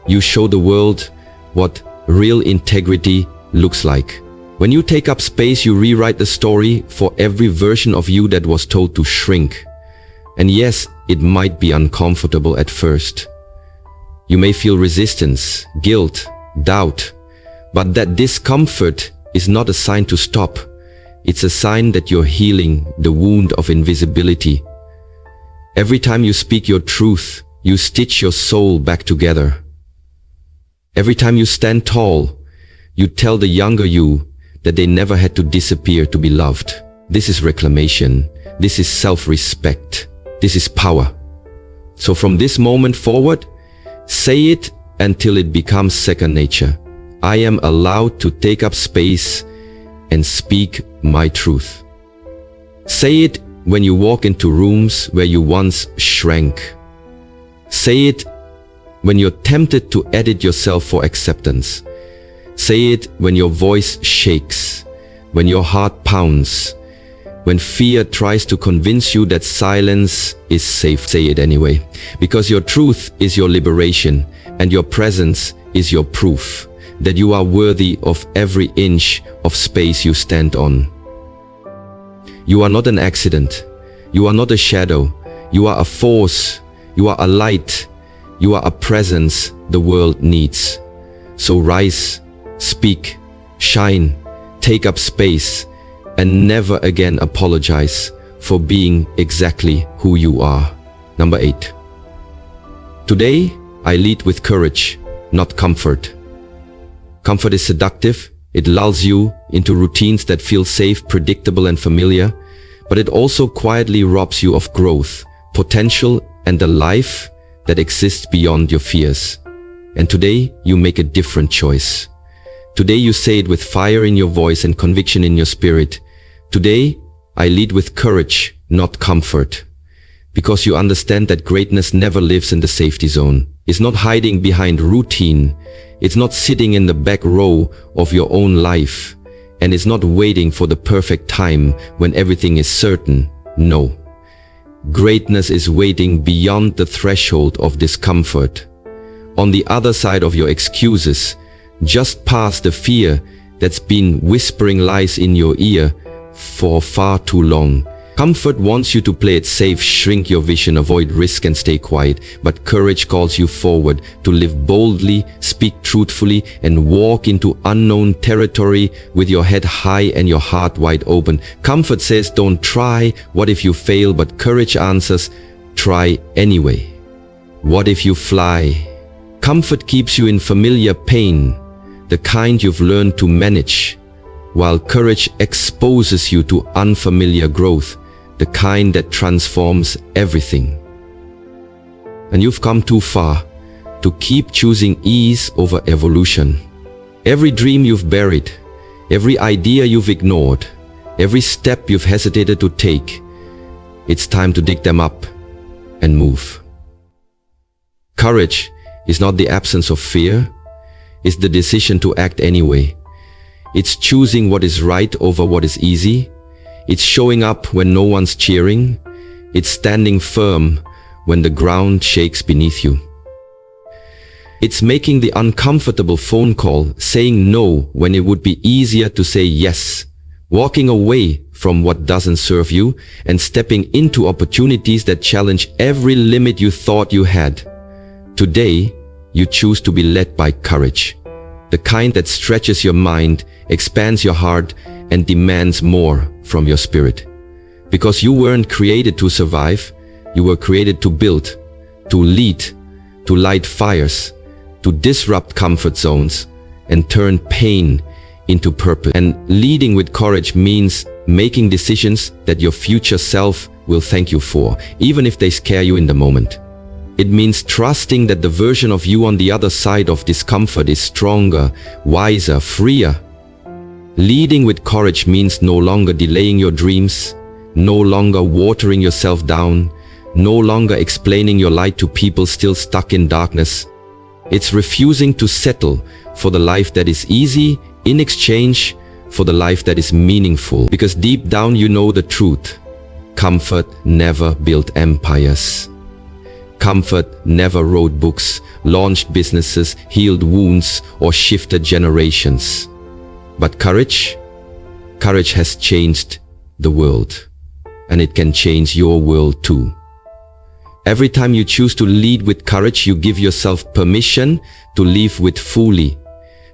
you show the world what real integrity looks like. When you take up space, you rewrite the story for every version of you that was told to shrink. And yes, it might be uncomfortable at first. You may feel resistance, guilt, doubt, but that discomfort is not a sign to stop. It's a sign that you're healing the wound of invisibility. Every time you speak your truth, you stitch your soul back together. Every time you stand tall, you tell the younger you that they never had to disappear to be loved. This is reclamation. This is self-respect. This is power. So from this moment forward, say it until it becomes second nature. I am allowed to take up space and speak my truth. Say it when you walk into rooms where you once shrank. Say it when you're tempted to edit yourself for acceptance. Say it when your voice shakes, when your heart pounds, when fear tries to convince you that silence is safe. Say it anyway, because your truth is your liberation and your presence is your proof that you are worthy of every inch of space you stand on. You are not an accident. You are not a shadow. You are a force. You are a light. You are a presence the world needs. So rise, speak, shine, take up space, and never again apologize for being exactly who you are. Number 8. Today, I lead with courage, not comfort. Comfort is seductive. It lulls you into routines that feel safe, predictable, and familiar, but it also quietly robs you of growth, potential, and the life that exists beyond your fears. And today, you make a different choice. Today, you say it with fire in your voice and conviction in your spirit. Today, I lead with courage, not comfort. Because you understand that greatness never lives in the safety zone. It's not hiding behind routine. It's not sitting in the back row of your own life. And it's not waiting for the perfect time when everything is certain. No. Greatness is waiting beyond the threshold of discomfort. On the other side of your excuses, just past the fear that's been whispering lies in your ear for far too long. Comfort wants you to play it safe, shrink your vision, avoid risk and stay quiet. But courage calls you forward to live boldly, speak truthfully, and walk into unknown territory with your head high and your heart wide open. Comfort says, don't try, what if you fail? But courage answers, try anyway. What if you fly? Comfort keeps you in familiar pain, the kind you've learned to manage, while courage exposes you to unfamiliar growth, the kind that transforms everything. And you've come too far to keep choosing ease over evolution. Every dream you've buried, every idea you've ignored, every step you've hesitated to take, it's time to dig them up and move. Courage is not the absence of fear, it's the decision to act anyway. It's choosing what is right over what is easy. It's showing up when no one's cheering. It's standing firm when the ground shakes beneath you. It's making the uncomfortable phone call, saying no when it would be easier to say yes, walking away from what doesn't serve you, and stepping into opportunities that challenge every limit you thought you had. Today, you choose to be led by courage, the kind that stretches your mind, expands your heart, and demands more from your spirit. Because you weren't created to survive, you were created to build, to lead, to light fires, to disrupt comfort zones, and turn pain into purpose. And leading with courage means making decisions that your future self will thank you for, even if they scare you in the moment. It means trusting that the version of you on the other side of discomfort is stronger, wiser, freer. Leading with courage means no longer delaying your dreams, no longer watering yourself down, no longer explaining your light to people still stuck in darkness. It's refusing to settle for the life that is easy in exchange for the life that is meaningful. Because deep down you know the truth. Comfort never built empires. Comfort never wrote books, launched businesses, healed wounds, or shifted generations. But courage has changed the world, and it can change your world too. Every time you choose to lead with courage, you give yourself permission to live with fully,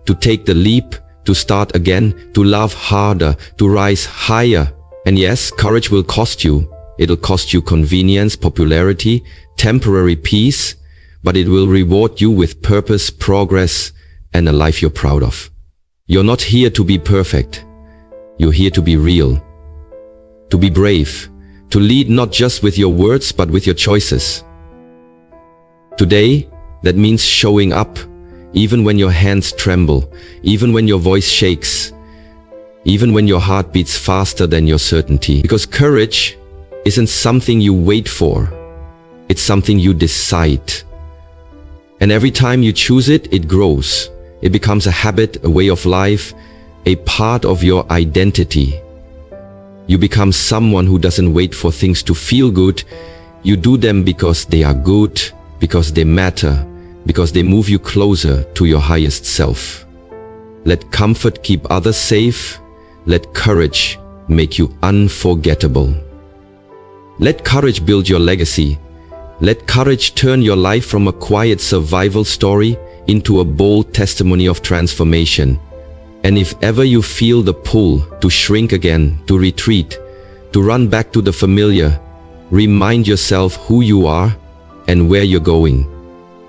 to take the leap, to start again, to love harder, to rise higher. And yes, courage will cost you. It'll cost you convenience, popularity, temporary peace, but it will reward you with purpose, progress, and a life you're proud of. You're not here to be perfect. You're here to be real, to be brave, to lead not just with your words, but with your choices. Today, that means showing up, even when your hands tremble, even when your voice shakes, even when your heart beats faster than your certainty. Because courage isn't something you wait for, it's something you decide. And every time you choose it, it grows. It becomes a habit, a way of life, a part of your identity. You become someone who doesn't wait for things to feel good. You do them because they are good, because they matter, because they move you closer to your highest self. Let comfort keep others safe. Let courage make you unforgettable. Let courage build your legacy. Let courage turn your life from a quiet survival story into a bold testimony of transformation. And if ever you feel the pull to shrink again, to retreat, to run back to the familiar, remind yourself who you are and where you're going.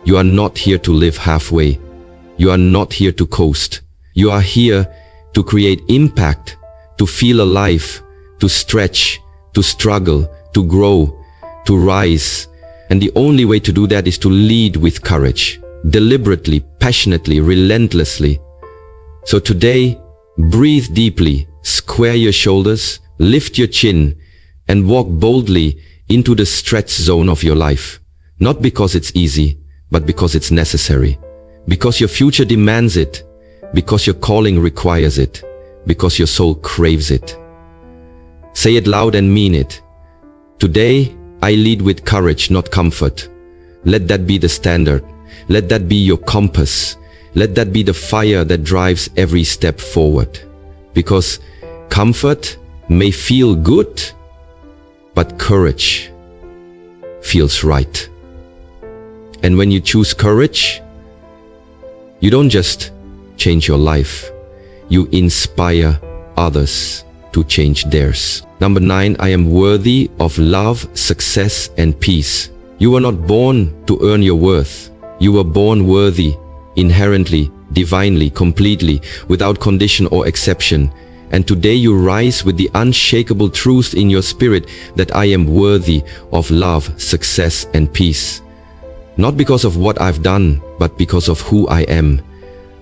You are not here to live halfway. You are not here to coast. You are here to create impact, to feel alive, to stretch, to struggle, to grow, to rise. And the only way to do that is to lead with courage, deliberately, passionately, relentlessly. So today, breathe deeply, square your shoulders, lift your chin, and walk boldly into the stretch zone of your life. Not because it's easy, but because it's necessary. Because your future demands it. Because your calling requires it. Because your soul craves it. Say it loud and mean it. Today, I lead with courage, not comfort. Let that be the standard. Let that be your compass. Let that be the fire that drives every step forward. Because comfort may feel good, but courage feels right. And when you choose courage, you don't just change your life, you inspire others to change theirs. Number 9, I am worthy of love, success, and peace. You were not born to earn your worth. You were born worthy, inherently, divinely, completely, without condition or exception. And today you rise with the unshakable truth in your spirit that I am worthy of love, success, and peace. Not because of what I've done, but because of who I am.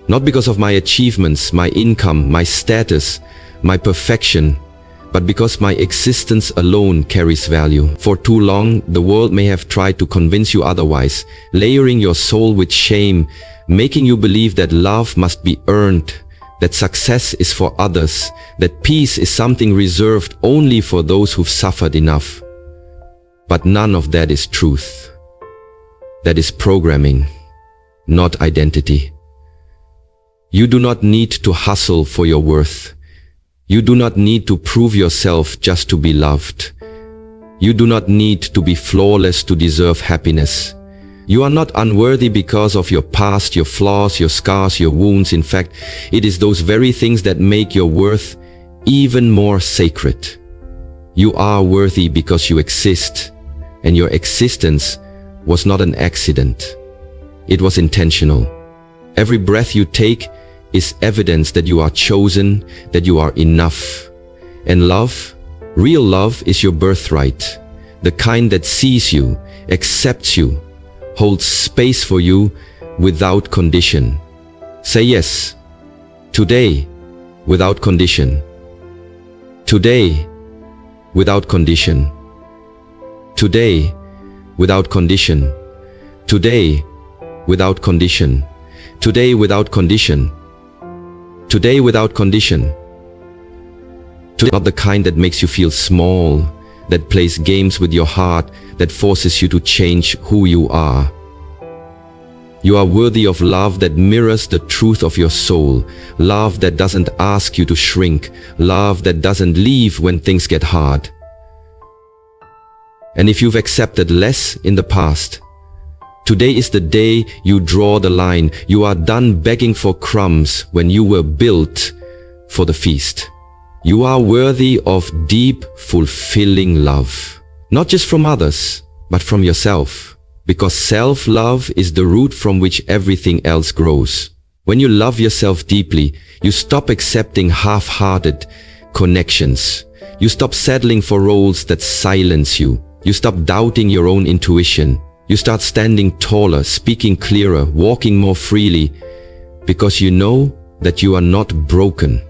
Not because of my achievements, my income, my status, my perfection, but because my existence alone carries value. For too long, the world may have tried to convince you otherwise, layering your soul with shame, making you believe that love must be earned, that success is for others, that peace is something reserved only for those who've suffered enough. But none of that is truth. That is programming, not identity. You do not need to hustle for your worth. You do not need to prove yourself just to be loved. You do not need to be flawless to deserve happiness. You are not unworthy because of your past, your flaws, your scars, your wounds. In fact, it is those very things that make your worth even more sacred. You are worthy because you exist, and your existence was not an accident. It was intentional. Every breath you take is evidence that you are chosen, that you are enough. And love, real love, is your birthright. The kind that sees you, accepts you, holds space for you without condition. Say yes, today, without condition. Today, without condition. Today, without condition. Today, without condition. Today, without condition. Today, without condition. Today, not the kind that makes you feel small, that plays games with your heart, that forces you to change who you are. You are worthy of love that mirrors the truth of your soul, love that doesn't ask you to shrink, love that doesn't leave when things get hard. And if you've accepted less in the past, today is the day you draw the line. You are done begging for crumbs when you were built for the feast. You are worthy of deep, fulfilling love. Not just from others, but from yourself. Because self-love is the root from which everything else grows. When you love yourself deeply, you stop accepting half-hearted connections. You stop settling for roles that silence you. You stop doubting your own intuition. You start standing taller, speaking clearer, walking more freely, because you know that you are not broken.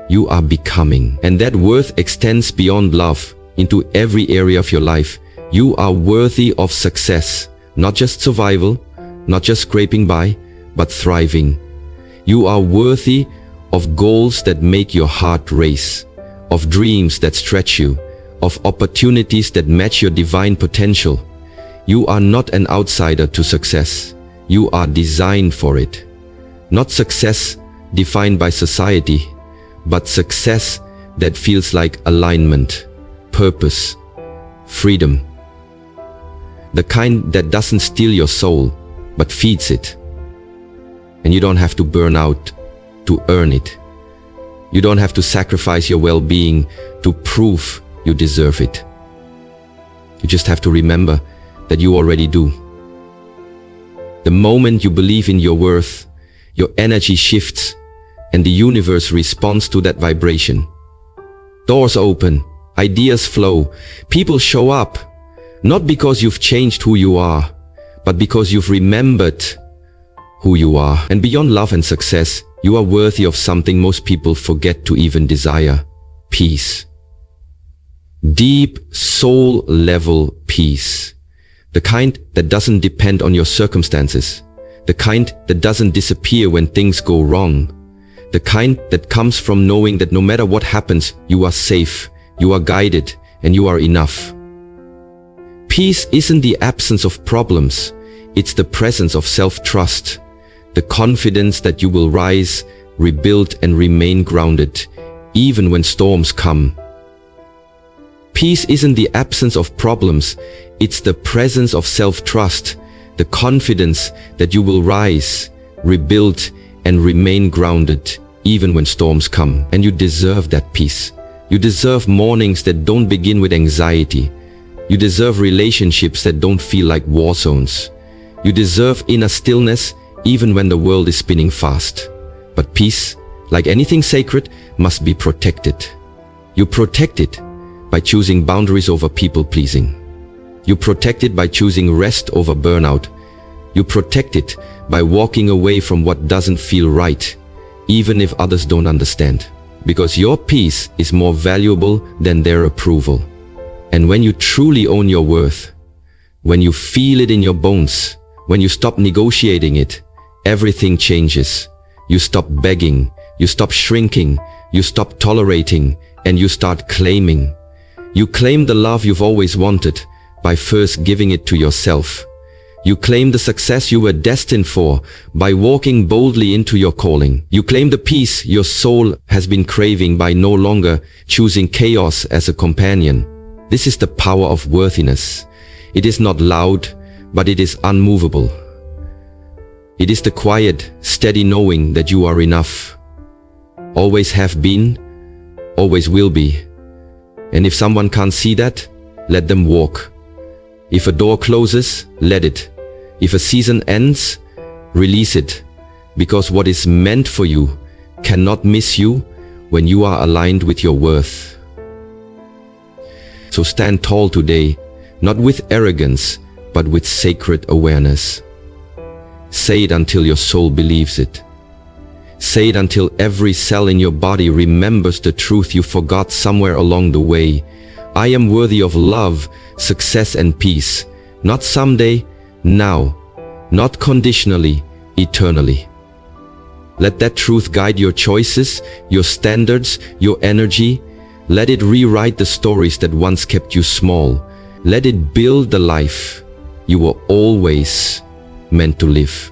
You are becoming. And that worth extends beyond love into every area of your life. You are worthy of success, not just survival, not just scraping by, but thriving. You are worthy of goals that make your heart race, of dreams that stretch you, of opportunities that match your divine potential. You are not an outsider to success. You are designed for it. Not success defined by society, but success that feels like alignment, purpose, freedom. The kind that doesn't steal your soul, but feeds it. And you don't have to burn out to earn it. You don't have to sacrifice your well-being to prove you deserve it. You just have to remember that you already do. The moment you believe in your worth, your energy shifts and the universe responds to that vibration. Doors open, ideas flow, people show up, not because you've changed who you are, but because you've remembered who you are. And beyond love and success, you are worthy of something most people forget to even desire: peace. Deep, soul-level peace. The kind that doesn't depend on your circumstances. The kind that doesn't disappear when things go wrong. The kind that comes from knowing that no matter what happens, you are safe, you are guided, and you are enough. Peace isn't the absence of problems, it's the presence of self-trust, the confidence that you will rise, rebuild, and remain grounded, even when storms come. Peace isn't the absence of problems, it's the presence of self-trust, the confidence that you will rise, rebuild, and remain grounded, even when storms come. And you deserve that peace. You deserve mornings that don't begin with anxiety. You deserve relationships that don't feel like war zones. You deserve inner stillness even when the world is spinning fast. But peace, like anything sacred, must be protected. You protect it by choosing boundaries over people-pleasing. You protect it by choosing rest over burnout. You protect it by walking away from what doesn't feel right, even if others don't understand. Because your peace is more valuable than their approval. And when you truly own your worth, when you feel it in your bones, when you stop negotiating it, everything changes. You stop begging, you stop shrinking, you stop tolerating, and you start claiming. You claim the love you've always wanted by first giving it to yourself. You claim the success you were destined for by walking boldly into your calling. You claim the peace your soul has been craving by no longer choosing chaos as a companion. This is the power of worthiness. It is not loud, but it is unmovable. It is the quiet, steady knowing that you are enough. Always have been, always will be. And if someone can't see that, let them walk. If a door closes, let it. If a season ends, release it. Because what is meant for you cannot miss you when you are aligned with your worth. So stand tall today, not with arrogance, but with sacred awareness. Say it until your soul believes it. Say it until every cell in your body remembers the truth you forgot somewhere along the way. I am worthy of love, success, and peace. Not someday, now. Not conditionally, eternally. Let that truth guide your choices, your standards, your energy. Let it rewrite the stories that once kept you small. Let it build the life you were always meant to live.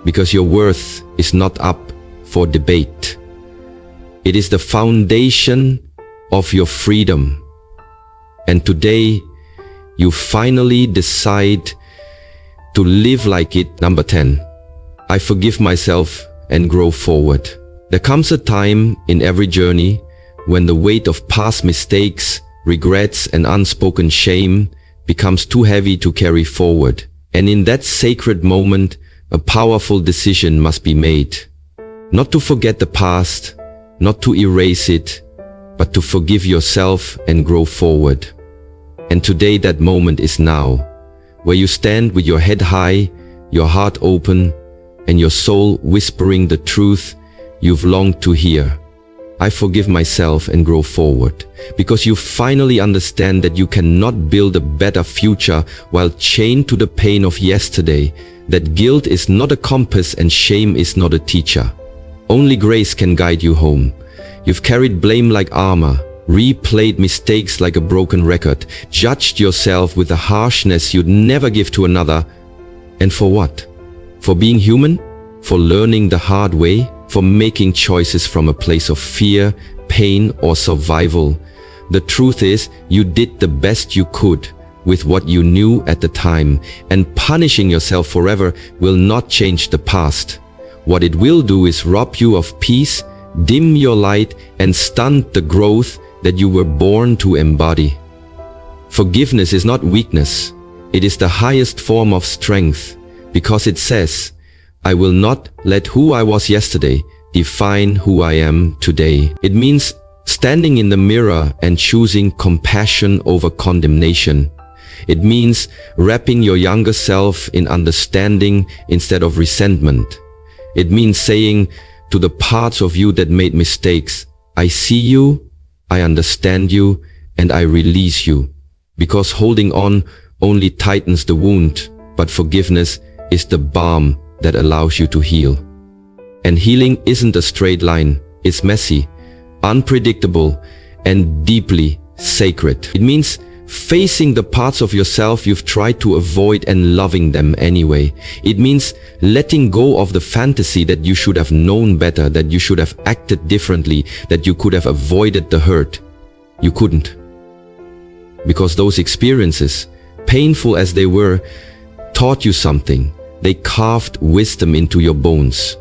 Because your worth is not up for debate. It is the foundation of your freedom. And today, You finally decide to live like it. Number 10. I forgive myself and grow forward. There comes a time in every journey when the weight of past mistakes, regrets, and unspoken shame becomes too heavy to carry forward. And in that sacred moment, a powerful decision must be made. Not to forget the past, not to erase it, but to forgive yourself and grow forward. And today that moment is now, where you stand with your head high, your heart open, and your soul whispering the truth you've longed to hear. I forgive myself and grow forward, because you finally understand that you cannot build a better future while chained to the pain of yesterday, that guilt is not a compass and shame is not a teacher. Only grace can guide you home. You've carried blame like armor, replayed mistakes like a broken record, judged yourself with a harshness you'd never give to another. And for what? For being human? For learning the hard way? For making choices from a place of fear, pain, or survival? The truth is, you did the best you could with what you knew at the time, and punishing yourself forever will not change the past. What it will do is rob you of peace, dim your light, and stunt the growth that you were born to embody. Forgiveness is not weakness. It is the highest form of strength, because it says, I will not let who I was yesterday define who I am today. It means standing in the mirror and choosing compassion over condemnation. It means wrapping your younger self in understanding instead of resentment. It means saying to the parts of you that made mistakes, I see you, I understand you, and I release you. Because holding on only tightens the wound, but forgiveness is the balm that allows you to heal. And healing isn't a straight line. It's messy, unpredictable, and deeply sacred. It means facing the parts of yourself you've tried to avoid and loving them anyway. It means letting go of the fantasy that you should have known better, that you should have acted differently, that you could have avoided the hurt. You couldn't. Because those experiences, painful as they were, taught you something. They carved wisdom into your bones.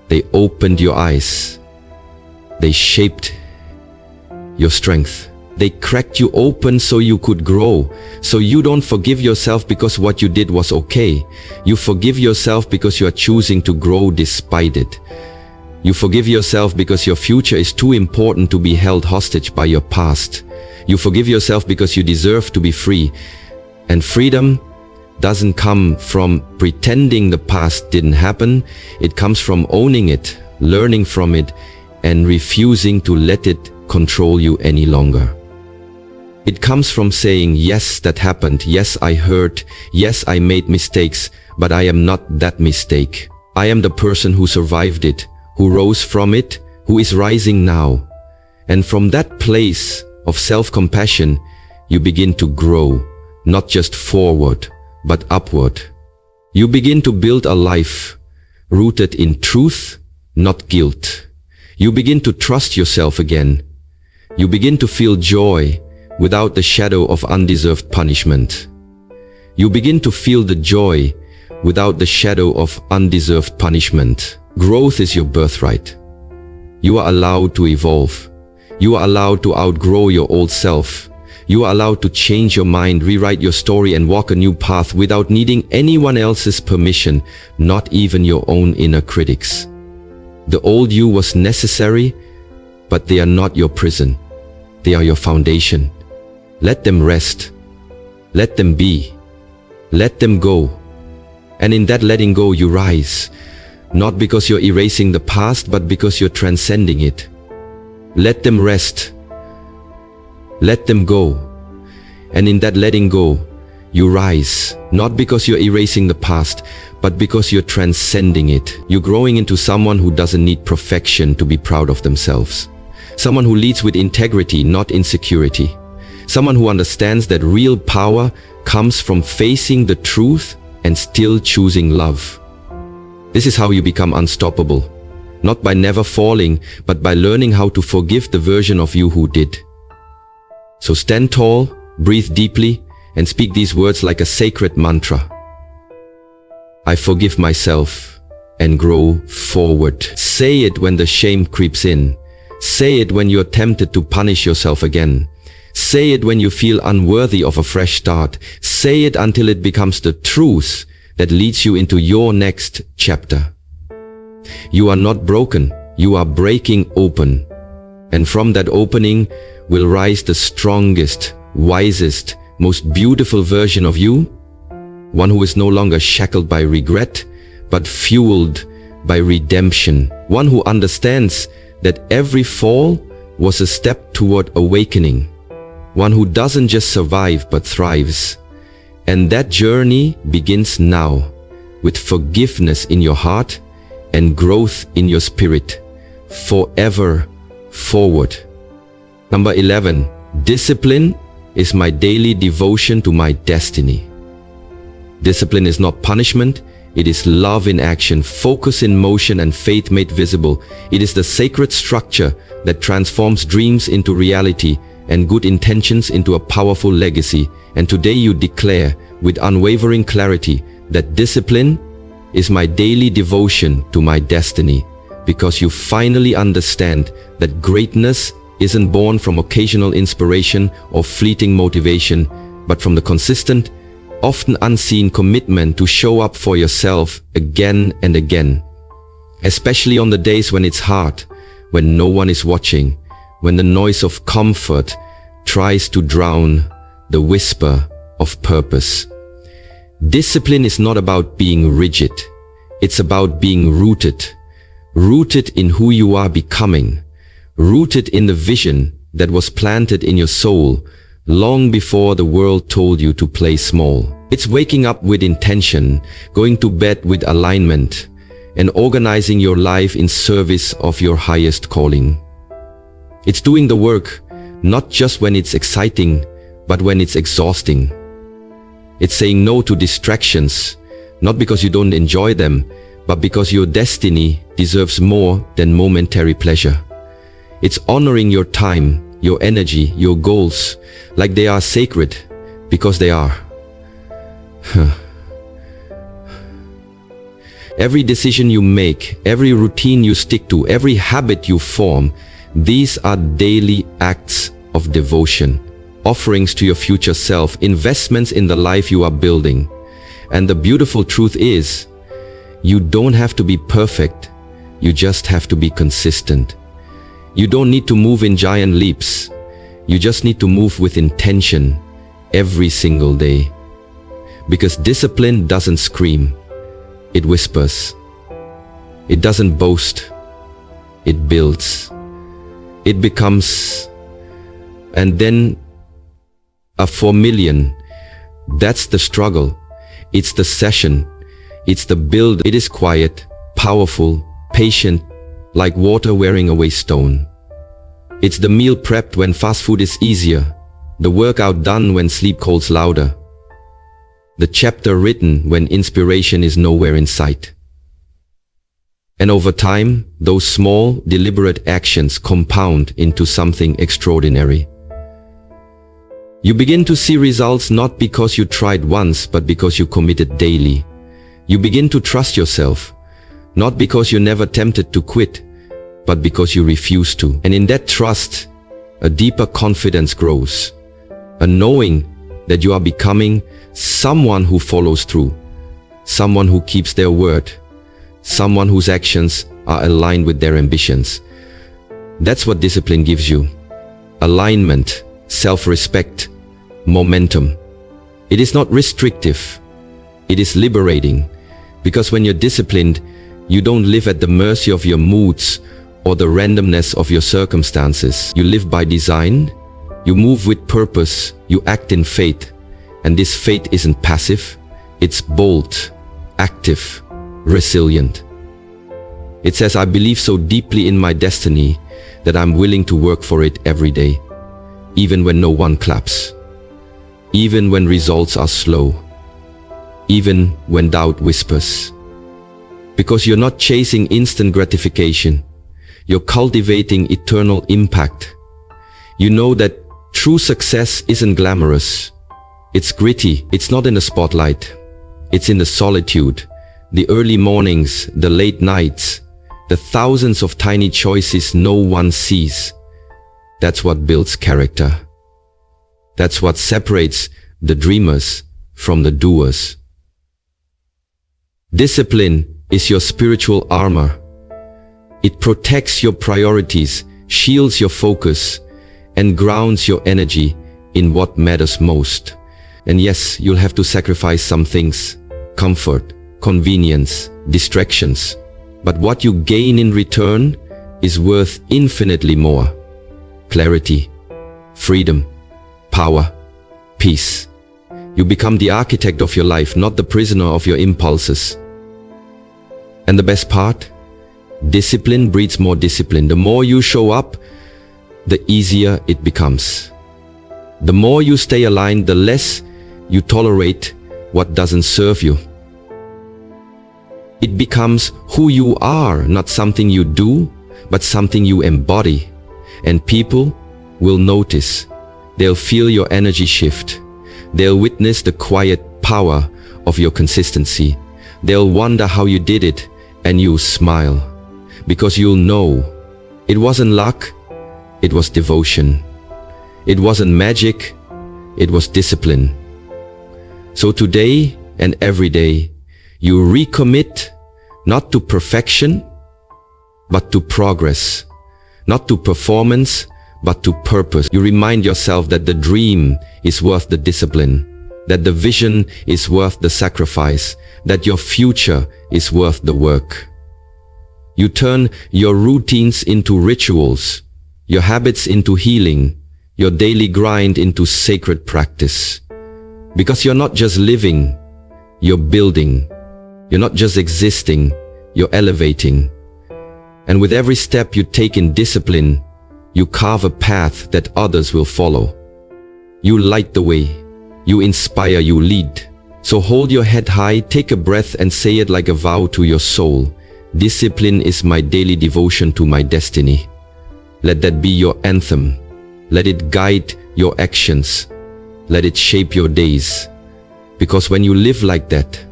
They opened your eyes. They shaped your strength. They cracked you open so you could grow. So you don't forgive yourself because what you did was okay. You forgive yourself because you are choosing to grow despite it. You forgive yourself because your future is too important to be held hostage by your past. You forgive yourself because you deserve to be free. And freedom doesn't come from pretending the past didn't happen. It comes from owning it, learning from it, and refusing to let it control you any longer. It comes from saying, yes, that happened. Yes, I hurt. Yes, I made mistakes, but I am not that mistake. I am the person who survived it, who rose from it, who is rising now. And from that place of self-compassion, you begin to grow, not just forward, but upward. You begin to build a life rooted in truth, not guilt. You begin to trust yourself again. You begin to feel joy without the shadow of undeserved punishment. You begin to feel the joy without the shadow of undeserved punishment. Growth is your birthright. You are allowed to evolve. You are allowed to outgrow your old self. You are allowed to change your mind, rewrite your story, and walk a new path without needing anyone else's permission, not even your own inner critics. The old you was necessary, but they are not your prison. They are your foundation. Let them rest. Let them be. Let them go. And in that letting go, you rise. Not because you're erasing the past, but because you're transcending it. Let them rest. Let them go. And in that letting go, you rise. Not because you're erasing the past, but because you're transcending it. You're growing into someone who doesn't need perfection to be proud of themselves. Someone who leads with integrity, not insecurity. Someone who understands that real power comes from facing the truth and still choosing love. This is how you become unstoppable. Not by never falling, but by learning how to forgive the version of you who did. So stand tall, breathe deeply, and speak these words like a sacred mantra. I forgive myself and grow forward. Say it when the shame creeps in. Say it when you're tempted to punish yourself again. Say it when you feel unworthy of a fresh start. Say it until it becomes the truth that leads you into your next chapter. You are not broken. You are breaking open. And from that opening will rise the strongest, wisest, most beautiful version of you. One who is no longer shackled by regret, but fueled by redemption. One who understands that every fall was a step toward awakening. One who doesn't just survive but thrives. And that journey begins now, with forgiveness in your heart and growth in your spirit, forever forward. Number 11, discipline is my daily devotion to my destiny. Discipline is not punishment, it is love in action, focus in motion, and faith made visible. It is the sacred structure that transforms dreams into reality and good intentions into a powerful legacy. And today you declare with unwavering clarity that discipline is my daily devotion to my destiny, because you finally understand that greatness isn't born from occasional inspiration or fleeting motivation, but from the consistent, often unseen commitment to show up for yourself again and again. Especially on the days when it's hard, when no one is watching, when the noise of comfort tries to drown the whisper of purpose. Discipline is not about being rigid. It's about being rooted. Rooted in who you are becoming. Rooted in the vision that was planted in your soul long before the world told you to play small. It's waking up with intention, going to bed with alignment, and organizing your life in service of your highest calling. It's doing the work not just when it's exciting, but when it's exhausting. It's saying no to distractions, not because you don't enjoy them, but because your destiny deserves more than momentary pleasure. It's honoring your time, your energy, your goals, like they are sacred, because they are. Every decision you make, every routine you stick to, every habit you form, these are daily acts of devotion, offerings to your future self, investments in the life you are building. And the beautiful truth is, you don't have to be perfect, you just have to be consistent. You don't need to move in giant leaps, you just need to move with intention every single day. Because discipline doesn't scream, it whispers. It doesn't boast, it builds. It becomes, and then a 4 million. That's the struggle. It's the session. It's the build. It is quiet, powerful, patient, like water wearing away stone. It's the meal prepped when fast food is easier, the workout done when sleep calls louder, the chapter written when inspiration is nowhere in sight. And over time, those small, deliberate actions compound into something extraordinary. You begin to see results not because you tried once, but because you committed daily. You begin to trust yourself, not because you're never tempted to quit, but because you refuse to. And in that trust, a deeper confidence grows, a knowing that you are becoming someone who follows through, someone who keeps their word, someone whose actions are aligned with their ambitions. That's what discipline gives you. Alignment, self-respect, momentum. It is not restrictive. It is liberating. Because when you're disciplined, you don't live at the mercy of your moods or the randomness of your circumstances. You live by design. You move with purpose. You act in faith. And this faith isn't passive. It's bold, active, resilient. It says, I believe so deeply in my destiny that I'm willing to work for it every day, even when no one claps, even when results are slow, even when doubt whispers. Because you're not chasing instant gratification, you're cultivating eternal impact. You know that true success isn't glamorous, It's gritty. It's not in the spotlight. It's in the solitude, the early mornings, the late nights, the thousands of tiny choices no one sees. That's what builds character. That's what separates the dreamers from the doers. Discipline is your spiritual armor. It protects your priorities, shields your focus, and grounds your energy in what matters most. And yes, you'll have to sacrifice some things: comfort, convenience, distractions. But what you gain in return is worth infinitely more. Clarity, freedom, power, peace. You become the architect of your life, not the prisoner of your impulses. And the best part? Discipline breeds more discipline. The more you show up, the easier it becomes. The more you stay aligned, the less you tolerate what doesn't serve you. It becomes who you are, not something you do, but something you embody. And people will notice. They'll feel your energy shift. They'll witness the quiet power of your consistency. They'll wonder how you did it, and you'll smile. Because you'll know it wasn't luck, it was devotion. It wasn't magic, it was discipline. So today and every day, you recommit not to perfection, but to progress. Not to performance, but to purpose. You remind yourself that the dream is worth the discipline, that the vision is worth the sacrifice, that your future is worth the work. You turn your routines into rituals, your habits into healing, your daily grind into sacred practice. Because you're not just living, you're building. You're not just existing, you're elevating. And with every step you take in discipline, you carve a path that others will follow. You light the way, you inspire, you lead. So hold your head high, take a breath and say it like a vow to your soul. Discipline is my daily devotion to my destiny. Let that be your anthem. Let it guide your actions. Let it shape your days. Because when you live like that,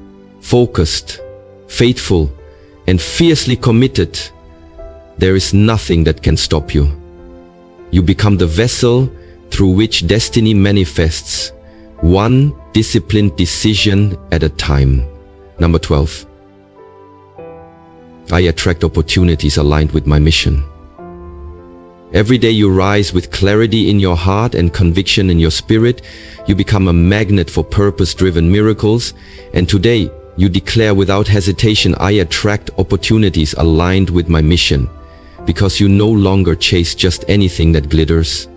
focused, faithful, and fiercely committed, there is nothing that can stop you. You become the vessel through which destiny manifests, one disciplined decision at a time. Number 12. I attract opportunities aligned with my mission. Every day you rise with clarity in your heart and conviction in your spirit. You become a magnet for purpose-driven miracles. And today you declare without hesitation, I attract opportunities aligned with my mission. Because you no longer chase just anything that glitters.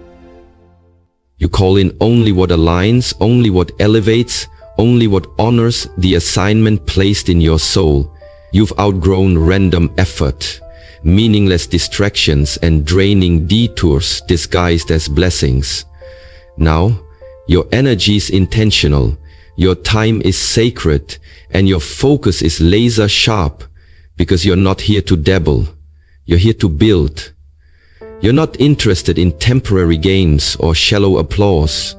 You call in only what aligns, only what elevates, only what honors the assignment placed in your soul. You've outgrown random effort, meaningless distractions, and draining detours disguised as blessings. Now, your energy is intentional, your time is sacred, and your focus is laser sharp, because you're not here to dabble. You're here to build. You're not interested in temporary gains or shallow applause.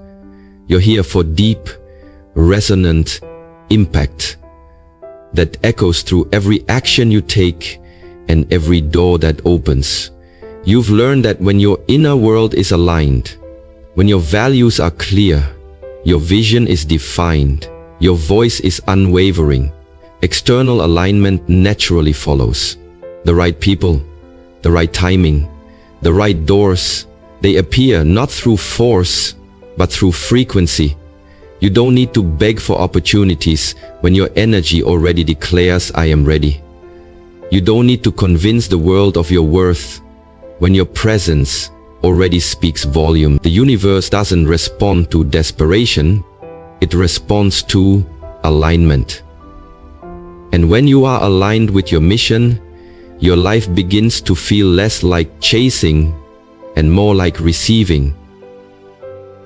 You're here for deep, resonant impact that echoes through every action you take and every door that opens. You've learned that when your inner world is aligned, when your values are clear, your vision is defined, your voice is unwavering, external alignment naturally follows. The right people, the right timing, the right doors, they appear not through force, but through frequency. You don't need to beg for opportunities when your energy already declares, I am ready. You don't need to convince the world of your worth when your presence already speaks volume. The universe doesn't respond to desperation, it responds to alignment. And when you are aligned with your mission, your life begins to feel less like chasing and more like receiving.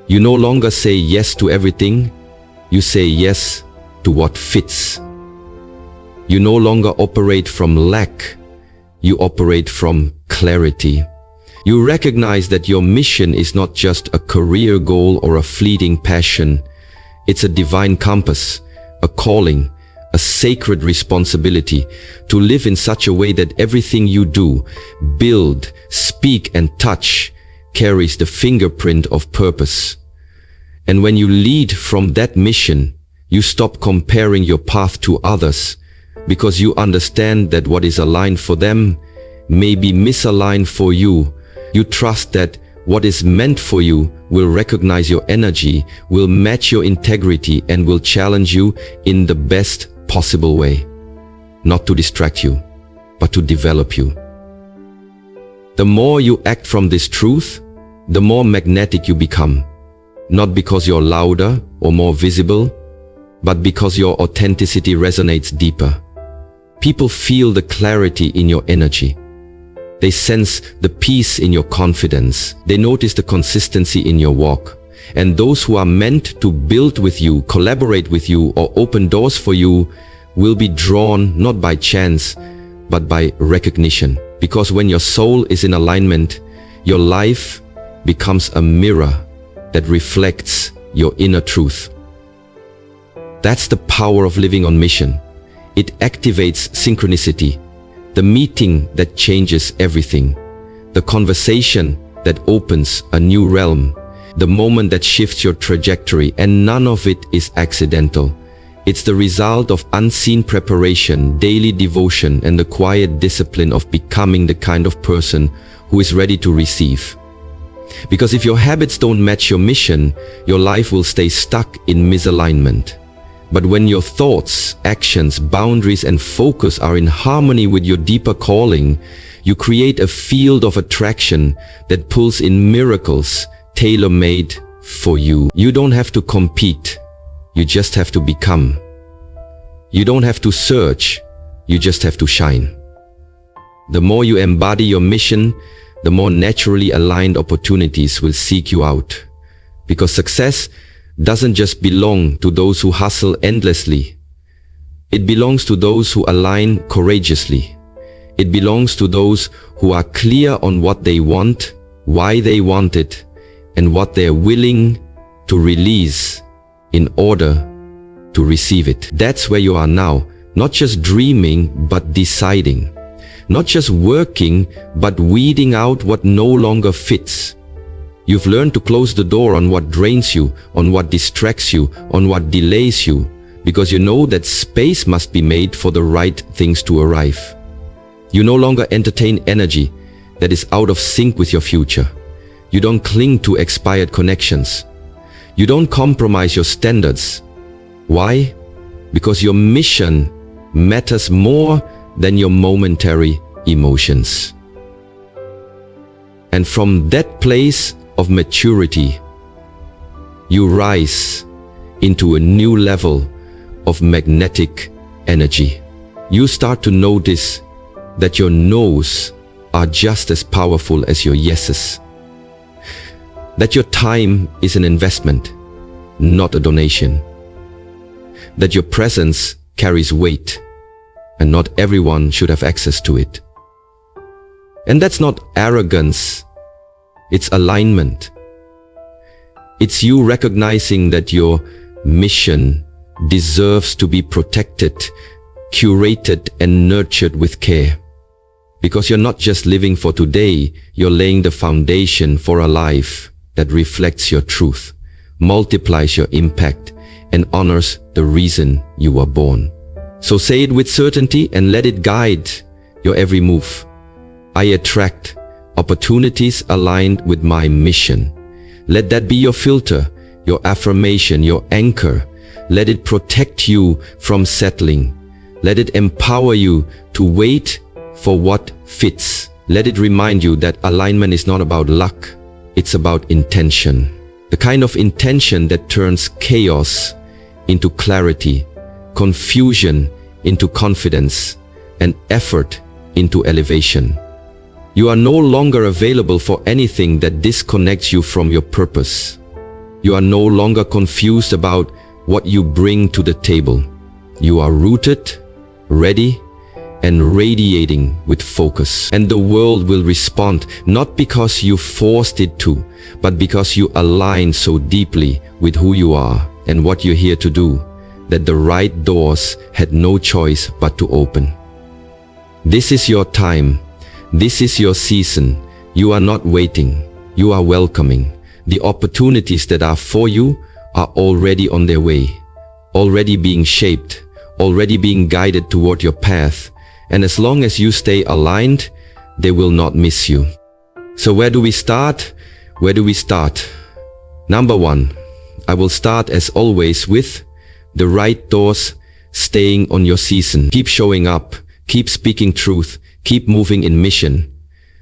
You no longer say yes to everything, you say yes to what fits. You no longer operate from lack, you operate from clarity. You recognize that your mission is not just a career goal or a fleeting passion. It's a divine compass, a calling, a sacred responsibility to live in such a way that everything you do, build, speak, and touch carries the fingerprint of purpose. And when you lead from that mission, you stop comparing your path to others, because you understand that what is aligned for them may be misaligned for you. You trust that what is meant for you will recognize your energy, will match your integrity, and will challenge you in the best possible way. Not to distract you, but to develop you. The more you act from this truth, the more magnetic you become. Not because you're louder or more visible, but because your authenticity resonates deeper. People feel the clarity in your energy. They sense the peace in your confidence. They notice the consistency in your walk. And those who are meant to build with you, collaborate with you, or open doors for you will be drawn not by chance, but by recognition. Because when your soul is in alignment, your life becomes a mirror that reflects your inner truth. That's the power of living on mission. It activates synchronicity, the meeting that changes everything, the conversation that opens a new realm, the moment that shifts your trajectory, and none of it is accidental. It's the result of unseen preparation, daily devotion, and the quiet discipline of becoming the kind of person who is ready to receive. Because if your habits don't match your mission, your life will stay stuck in misalignment. But when your thoughts, actions, boundaries, and focus are in harmony with your deeper calling, you create a field of attraction that pulls in miracles tailor-made for you. You don't have to compete, you just have to become. You don't have to search, you just have to shine. The more you embody your mission, the more naturally aligned opportunities will seek you out. Because success doesn't just belong to those who hustle endlessly. It belongs to those who align courageously. It belongs to those who are clear on what they want, why they want it, and what they're willing to release in order to receive it. That's where you are now, not just dreaming, but deciding. Not just working, but weeding out what no longer fits. You've learned to close the door on what drains you, on what distracts you, on what delays you, because you know that space must be made for the right things to arrive. You no longer entertain energy that is out of sync with your future. You don't cling to expired connections. You don't compromise your standards. Why? Because your mission matters more than your momentary emotions. And from that place of maturity, you rise into a new level of magnetic energy. You start to notice that your no's are just as powerful as your yeses. That your time is an investment, not a donation. That your presence carries weight, and not everyone should have access to it. And that's not arrogance, it's alignment. It's you recognizing that your mission deserves to be protected, curated, and nurtured with care. Because you're not just living for today, you're laying the foundation for a life that reflects your truth, multiplies your impact, and honors the reason you were born. So say it with certainty and let it guide your every move. I attract opportunities aligned with my mission. Let that be your filter, your affirmation, your anchor. Let it protect you from settling. Let it empower you to wait for what fits. Let it remind you that alignment is not about luck, it's about intention. The kind of intention that turns chaos into clarity, confusion into confidence, and effort into elevation. You are no longer available for anything that disconnects you from your purpose. You are no longer confused about what you bring to the table. You are rooted, ready, and radiating with focus. And the world will respond, not because you forced it to, but because you align so deeply with who you are and what you're here to do, that the right doors had no choice but to open. This is your time. This is your season. You are not waiting. You are welcoming. The opportunities that are for you are already on their way, already being shaped, already being guided toward your path. And as long as you stay aligned, they will not miss you. So where do we start? Where do we start? Number one, I will start as always with the right doors, staying on your season. Keep showing up, keep speaking truth, keep moving in mission,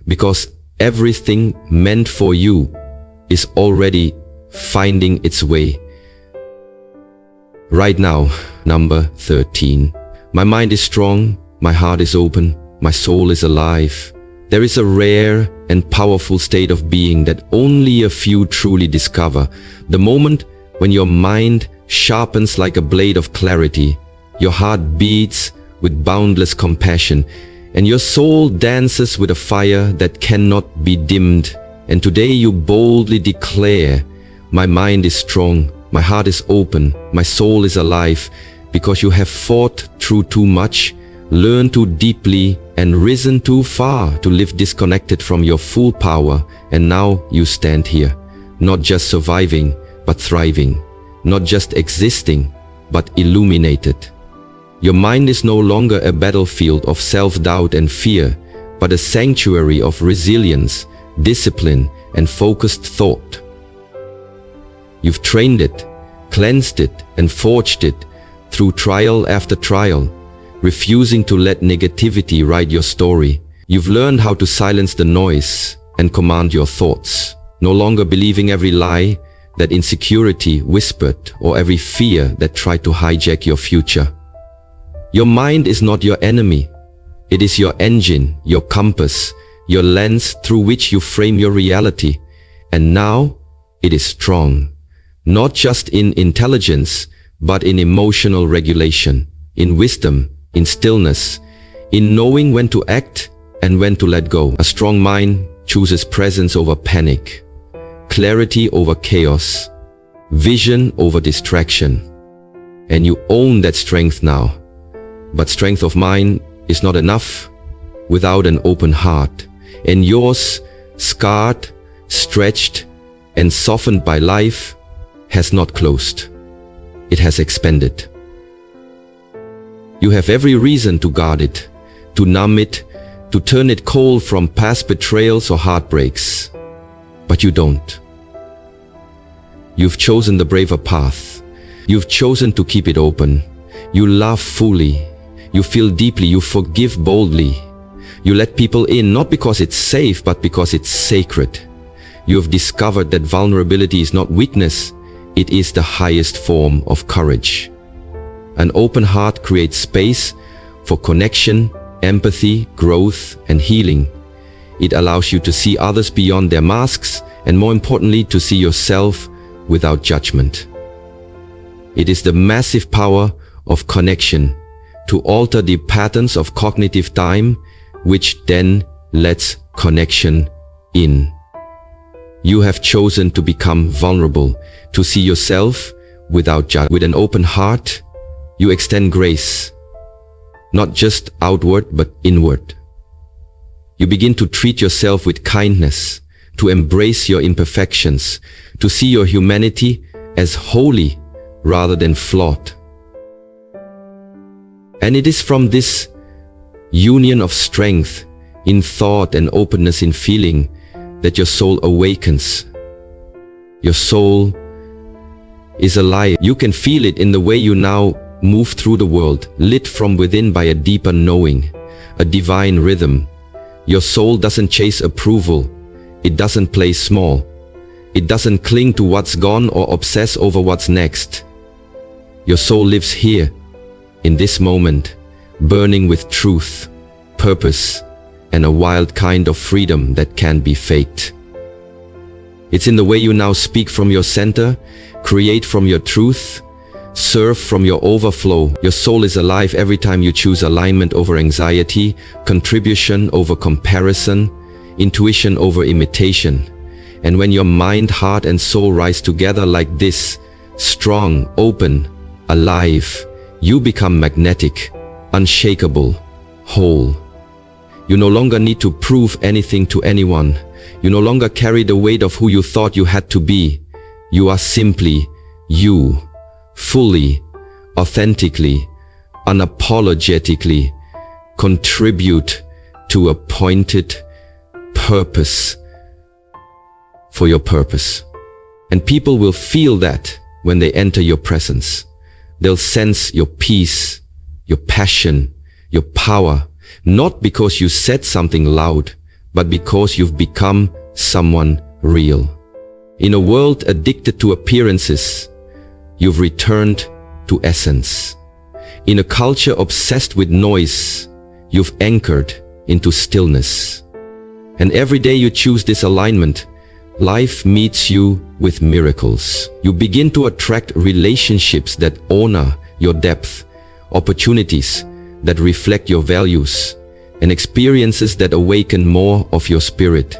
because everything meant for you is already finding its way. Right now, number 13. My mind is strong, my heart is open, my soul is alive. There is a rare and powerful state of being that only a few truly discover. The moment when your mind sharpens like a blade of clarity, your heart beats with boundless compassion, and your soul dances with a fire that cannot be dimmed. And today you boldly declare, my mind is strong, my heart is open, my soul is alive, because you have fought through too much, learned too deeply, and risen too far to live disconnected from your full power. And now you stand here, not just surviving, but thriving, not just existing, but illuminated. Your mind is no longer a battlefield of self-doubt and fear, but a sanctuary of resilience, discipline, and focused thought. You've trained it, cleansed it, and forged it through trial after trial, refusing to let negativity write your story. You've learned how to silence the noise and command your thoughts, no longer believing every lie that insecurity whispered or every fear that tried to hijack your future. Your mind is not your enemy. It is your engine, your compass, your lens through which you frame your reality. And now it is strong, not just in intelligence, but in emotional regulation, in wisdom, in stillness, in knowing when to act and when to let go. A strong mind chooses presence over panic, clarity over chaos, vision over distraction. And you own that strength now. But strength of mind is not enough without an open heart. And yours, scarred, stretched, and softened by life, has not closed. It has expanded. You have every reason to guard it, to numb it, to turn it cold from past betrayals or heartbreaks. But you don't. You've chosen the braver path. You've chosen to keep it open. You love fully. You feel deeply. You forgive boldly. You let people in, not because it's safe, but because it's sacred. You have discovered that vulnerability is not weakness. It is the highest form of courage. An open heart creates space for connection, empathy, growth, and healing. It allows you to see others beyond their masks, and more importantly, to see yourself without judgment. It is the massive power of connection to alter the patterns of cognitive time, which then lets connection in. You have chosen to become vulnerable, to see yourself without judgment. With an open heart, you extend grace, not just outward but inward. You begin to treat yourself with kindness, to embrace your imperfections, to see your humanity as holy rather than flawed. And it is from this union of strength in thought and openness in feeling that your soul awakens. Your soul is alive. You can feel it in the way you now move through the world, lit from within by a deeper knowing, a divine rhythm. Your soul doesn't chase approval. It doesn't play small. It doesn't cling to what's gone or obsess over what's next. Your soul lives here, in this moment, burning with truth, purpose, and a wild kind of freedom that can't be faked. It's in the way you now speak from your center, create from your truth, Serve from your overflow. Your soul is alive every time you choose alignment over anxiety, contribution over comparison, intuition over imitation. And when your mind, heart, and soul rise together like this, strong, open, alive, you become magnetic, unshakable, whole. You no longer need to prove anything to anyone. You no longer carry the weight of who you thought you had to be. You are simply you, fully, authentically, unapologetically contribute to a pointed purpose for your purpose. And people will feel that when they enter your presence. They'll sense your peace, your passion, your power, not because you said something loud, but because you've become someone real. In a world addicted to appearances, you've returned to essence. In a culture obsessed with noise, you've anchored into stillness. And every day you choose this alignment, life meets you with miracles. You begin to attract relationships that honor your depth, opportunities that reflect your values, and experiences that awaken more of your spirit.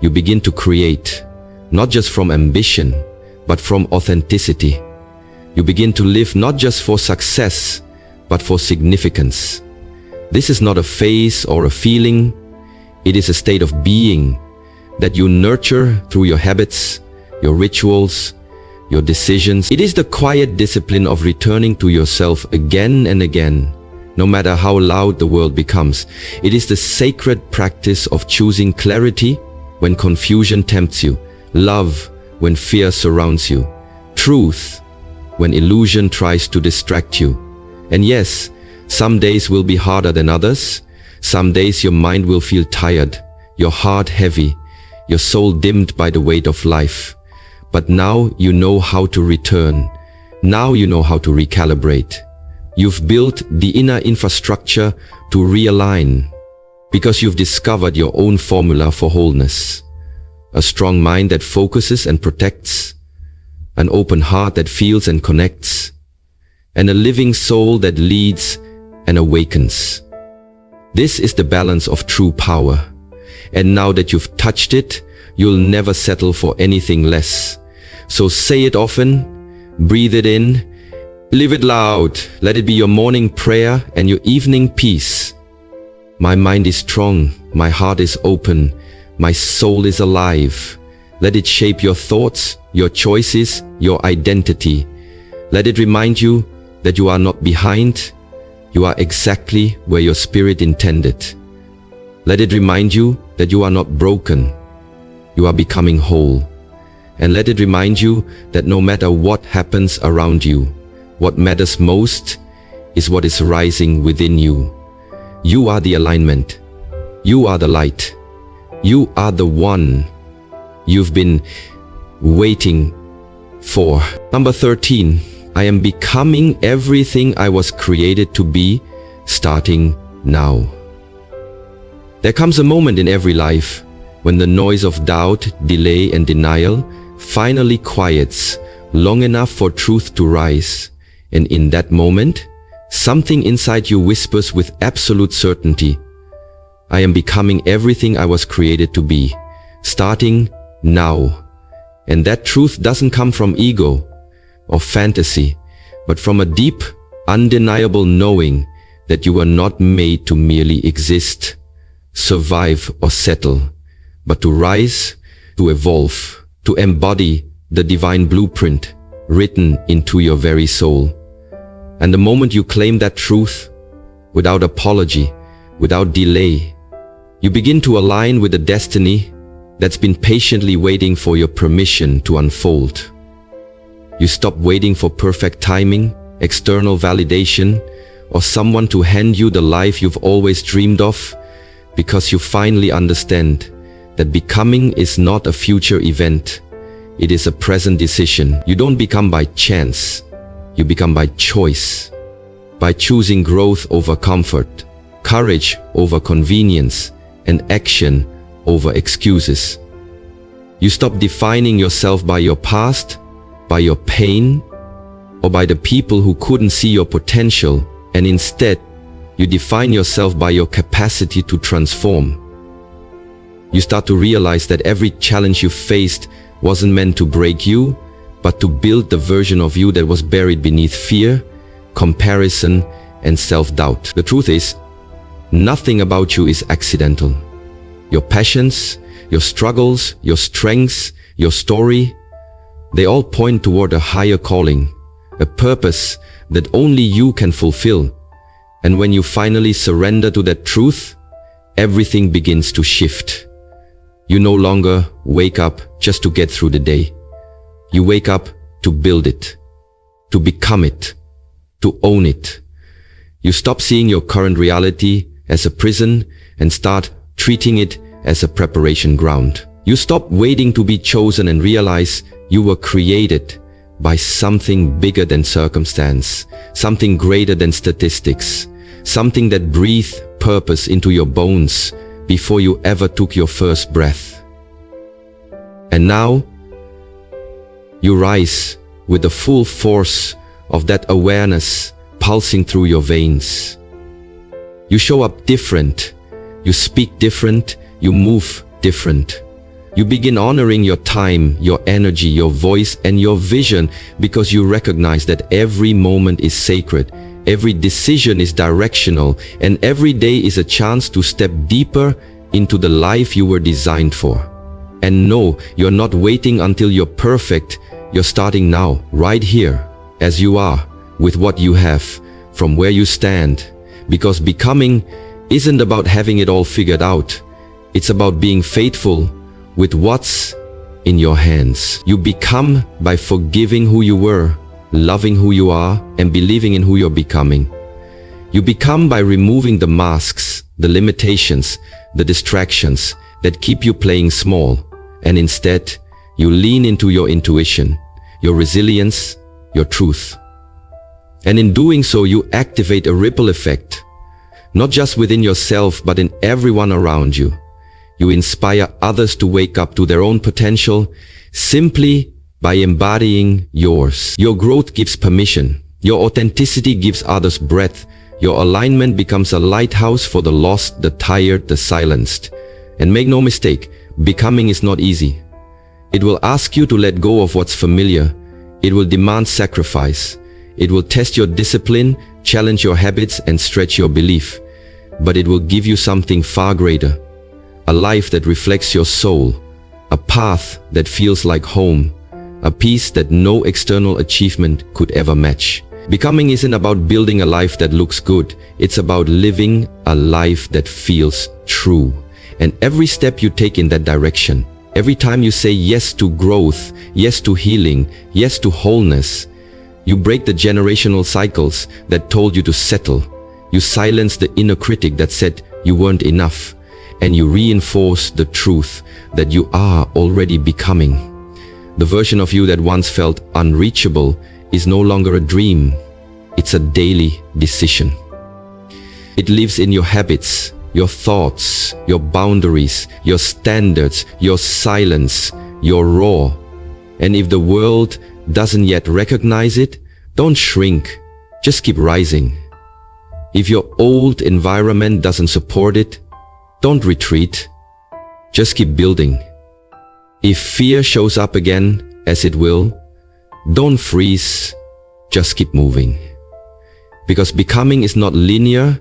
You begin to create, not just from ambition, but from authenticity. You begin to live not just for success, but for significance. This is not a phase or a feeling. It is a state of being that you nurture through your habits, your rituals, your decisions. It is the quiet discipline of returning to yourself again and again, no matter how loud the world becomes. It is the sacred practice of choosing clarity when confusion tempts you, love when fear surrounds you, truth when illusion tries to distract you. And yes, some days will be harder than others. Some days your mind will feel tired, your heart heavy, your soul dimmed by the weight of life. But now you know how to return. Now you know how to recalibrate. You've built the inner infrastructure to realign because you've discovered your own formula for wholeness. A strong mind that focuses and protects, an open heart that feels and connects, and a living soul that leads and awakens. This is the balance of true power. And now that you've touched it, you'll never settle for anything less. So say it often, breathe it in, live it loud. Let it be your morning prayer and your evening peace. My mind is strong, my heart is open, my soul is alive. Let it shape your thoughts, your choices, your identity. Let it remind you that you are not behind. You are exactly where your spirit intended. Let it remind you that you are not broken. You are becoming whole. And let it remind you that no matter what happens around you, what matters most is what is rising within you. You are the alignment. You are the light. You are the one you've been waiting for. Number 13. I am becoming everything I was created to be, starting now. There comes a moment in every life when the noise of doubt, delay, and denial finally quiets long enough for truth to rise. And in that moment, something inside you whispers with absolute certainty, I am becoming everything I was created to be, starting now. And that truth doesn't come from ego or fantasy, but from a deep, undeniable knowing that you were not made to merely exist, survive, or settle, but to rise, to evolve, to embody the divine blueprint written into your very soul. And the moment you claim that truth, without apology, without delay, you begin to align with the destiny that's been patiently waiting for your permission to unfold. You stop waiting for perfect timing, external validation, or someone to hand you the life you've always dreamed of, because you finally understand that becoming is not a future event. It is a present decision. You don't become by chance. You become by choice. By choosing growth over comfort, courage over convenience, and action over excuses. You stop defining yourself by your past, by your pain, or by the people who couldn't see your potential, and instead, you define yourself by your capacity to transform. You start to realize that every challenge you faced wasn't meant to break you, but to build the version of you that was buried beneath fear, comparison, and self-doubt. The truth is, nothing about you is accidental. Your passions, your struggles, your strengths, your story, they all point toward a higher calling, a purpose that only you can fulfill. And when you finally surrender to that truth, everything begins to shift. You no longer wake up just to get through the day. You wake up to build it, to become it, to own it. You stop seeing your current reality as a prison and start treating it as a preparation ground. You stop waiting to be chosen and realize you were created by something bigger than circumstance, something greater than statistics, something that breathed purpose into your bones before you ever took your first breath. And now, you rise with the full force of that awareness pulsing through your veins. You show up different, you speak different, you move different. You begin honoring your time, your energy, your voice, and your vision because you recognize that every moment is sacred, every decision is directional, and every day is a chance to step deeper into the life you were designed for. And no, you're not waiting until you're perfect, you're starting now, right here, as you are, with what you have, from where you stand. Because becoming isn't about having it all figured out, it's about being faithful with what's in your hands. You become by forgiving who you were, loving who you are, and believing in who you're becoming. You become by removing the masks, the limitations, the distractions that keep you playing small, and instead, you lean into your intuition, your resilience, your truth. And in doing so, you activate a ripple effect, not just within yourself, but in everyone around you. You inspire others to wake up to their own potential simply by embodying yours. Your growth gives permission. Your authenticity gives others breath. Your alignment becomes a lighthouse for the lost, the tired, the silenced. And make no mistake, becoming is not easy. It will ask you to let go of what's familiar. It will demand sacrifice. It will test your discipline, challenge your habits, and stretch your belief. But it will give you something far greater. A life that reflects your soul, a path that feels like home, a peace that no external achievement could ever match. Becoming isn't about building a life that looks good, it's about living a life that feels true. And every step you take in that direction, every time you say yes to growth, yes to healing, yes to wholeness, you break the generational cycles that told you to settle. You silence the inner critic that said you weren't enough. And you reinforce the truth that you are already becoming. The version of you that once felt unreachable is no longer a dream. It's a daily decision. It lives in your habits, your thoughts, your boundaries, your standards, your silence, your roar. And if the world doesn't yet recognize it, don't shrink, just keep rising. If your old environment doesn't support it, don't retreat, just keep building. If fear shows up again, as it will, don't freeze, just keep moving. Because becoming is not linear,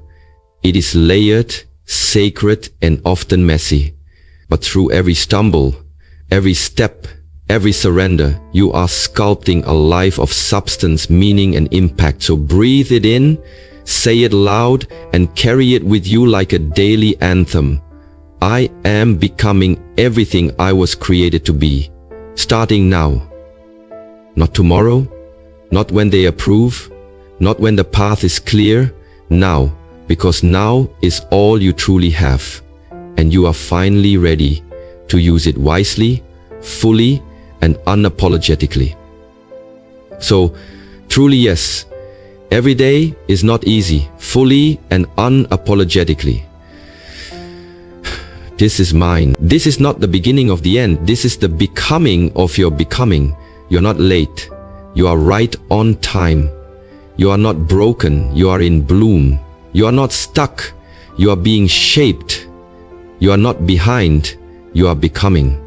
it is layered, sacred, and often messy. But through every stumble, every step, every surrender, you are sculpting a life of substance, meaning, and impact. So breathe it in, say it loud, and carry it with you like a daily anthem. I am becoming everything I was created to be, starting now. Not tomorrow, not when they approve, not when the path is clear, now, because now is all you truly have, and you are finally ready to use it wisely, fully, and unapologetically. So, truly yes, every day is not easy, fully and unapologetically. This is mine. This is not the beginning of the end. This is the becoming of your becoming. You're not late. You are right on time. You are not broken. You are in bloom. You are not stuck. You are being shaped. You are not behind. You are becoming.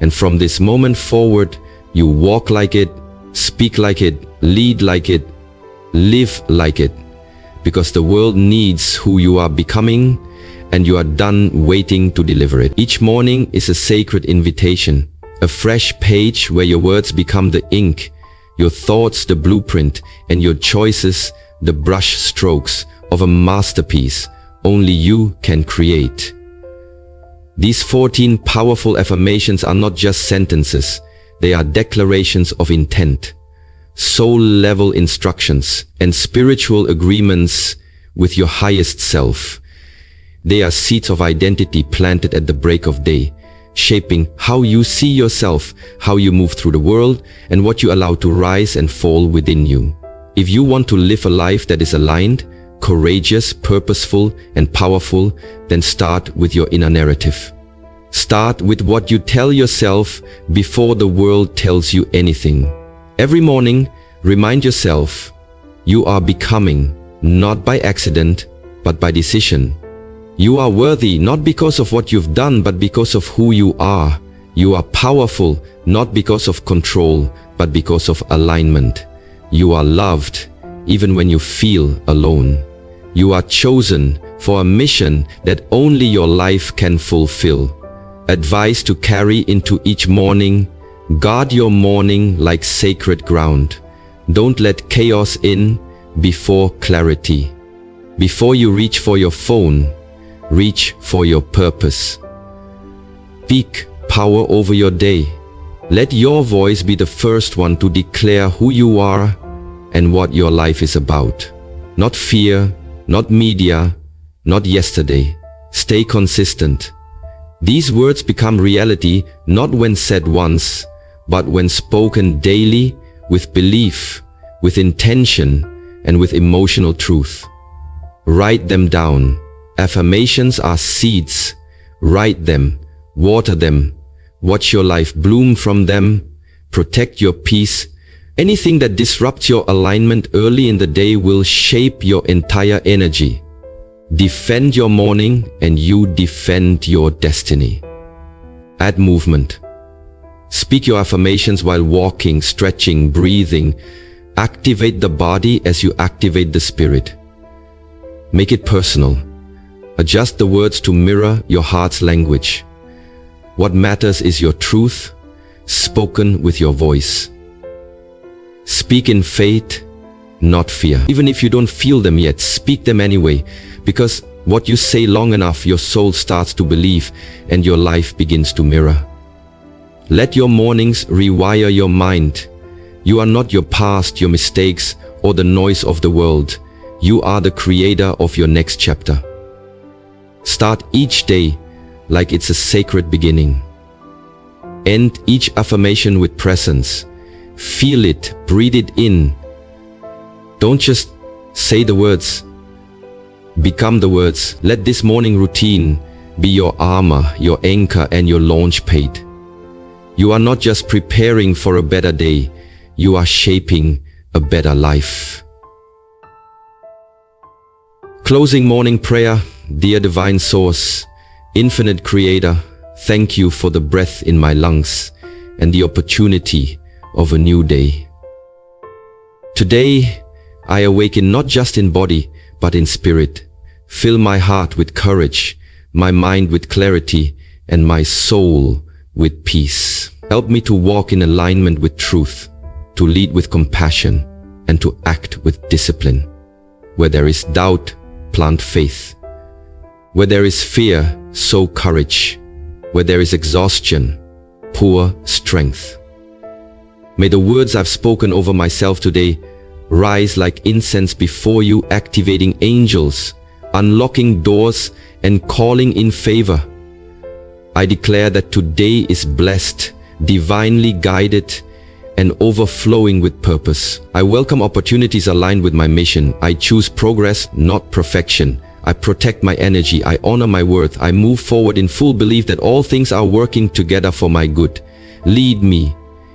And from this moment forward, you walk like it, speak like it, lead like it, live like it. Because the world needs who you are becoming, and you are done waiting to deliver it. Each morning is a sacred invitation, a fresh page where your words become the ink, your thoughts the blueprint, and your choices the brush strokes of a masterpiece only you can create. These 14 powerful affirmations are not just sentences, they are declarations of intent, soul-level instructions, and spiritual agreements with your highest self. They are seeds of identity planted at the break of day, shaping how you see yourself, how you move through the world, and what you allow to rise and fall within you. If you want to live a life that is aligned, courageous, purposeful, and powerful, then start with your inner narrative. Start with what you tell yourself before the world tells you anything. Every morning, remind yourself, you are becoming, not by accident, but by decision. You are worthy not because of what you've done, but because of who you are. You are powerful not because of control, but because of alignment. You are loved even when you feel alone. You are chosen for a mission that only your life can fulfill. Advice to carry into each morning: guard your morning like sacred ground. Don't let chaos in before clarity. Before you reach for your phone, reach for your purpose. Speak power over your day. Let your voice be the first one to declare who you are and what your life is about. Not fear, not media, not yesterday. Stay consistent. These words become reality not when said once, but when spoken daily with belief, with intention, and with emotional truth. Write them down. Affirmations are seeds. Write them, water them, watch your life bloom from them, protect your peace. Anything that disrupts your alignment early in the day will shape your entire energy. Defend your morning and you defend your destiny. Add movement. Speak your affirmations while walking, stretching, breathing. Activate the body as you activate the spirit. Make it personal. Adjust the words to mirror your heart's language. What matters is your truth, spoken with your voice. Speak in faith, not fear. Even if you don't feel them yet, speak them anyway, because what you say long enough, your soul starts to believe and your life begins to mirror. Let your mornings rewire your mind. You are not your past, your mistakes, or the noise of the world. You are the creator of your next chapter. Start each day like it's a sacred beginning. End each affirmation with presence. Feel it, breathe it in. Don't just say the words, become the words. Let this morning routine be your armor, your anchor, and your launch pad. You are not just preparing for a better day, you are shaping a better life. Closing morning prayer. Dear Divine Source, Infinite Creator, thank you for the breath in my lungs and the opportunity of a new day. Today, I awaken not just in body, but in spirit. Fill my heart with courage, my mind with clarity, and my soul with peace. Help me to walk in alignment with truth, to lead with compassion, and to act with discipline. Where there is doubt, plant faith. Where there is fear, sow courage. Where there is exhaustion, pour strength. May the words I've spoken over myself today rise like incense before you, activating angels, unlocking doors, and calling in favor. I declare that today is blessed, divinely guided, and overflowing with purpose. I welcome opportunities aligned with my mission. I choose progress, not perfection. I protect my energy. I honor my worth. I move forward in full belief that all things are working together for my good. Lead me,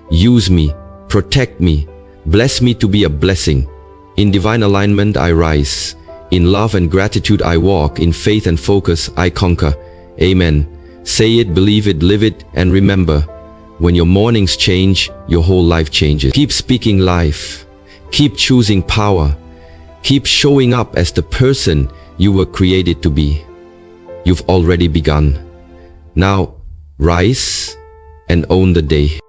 use me, protect me, Bless me to be a blessing. In divine alignment I rise. In love and gratitude I walk. In faith and focus I conquer. Amen. Say it, believe it, live it, and remember, when your mornings change, your whole life changes. Keep speaking life. Keep choosing power. Keep showing up as the person you were created to be. You've already begun. Now, rise and own the day.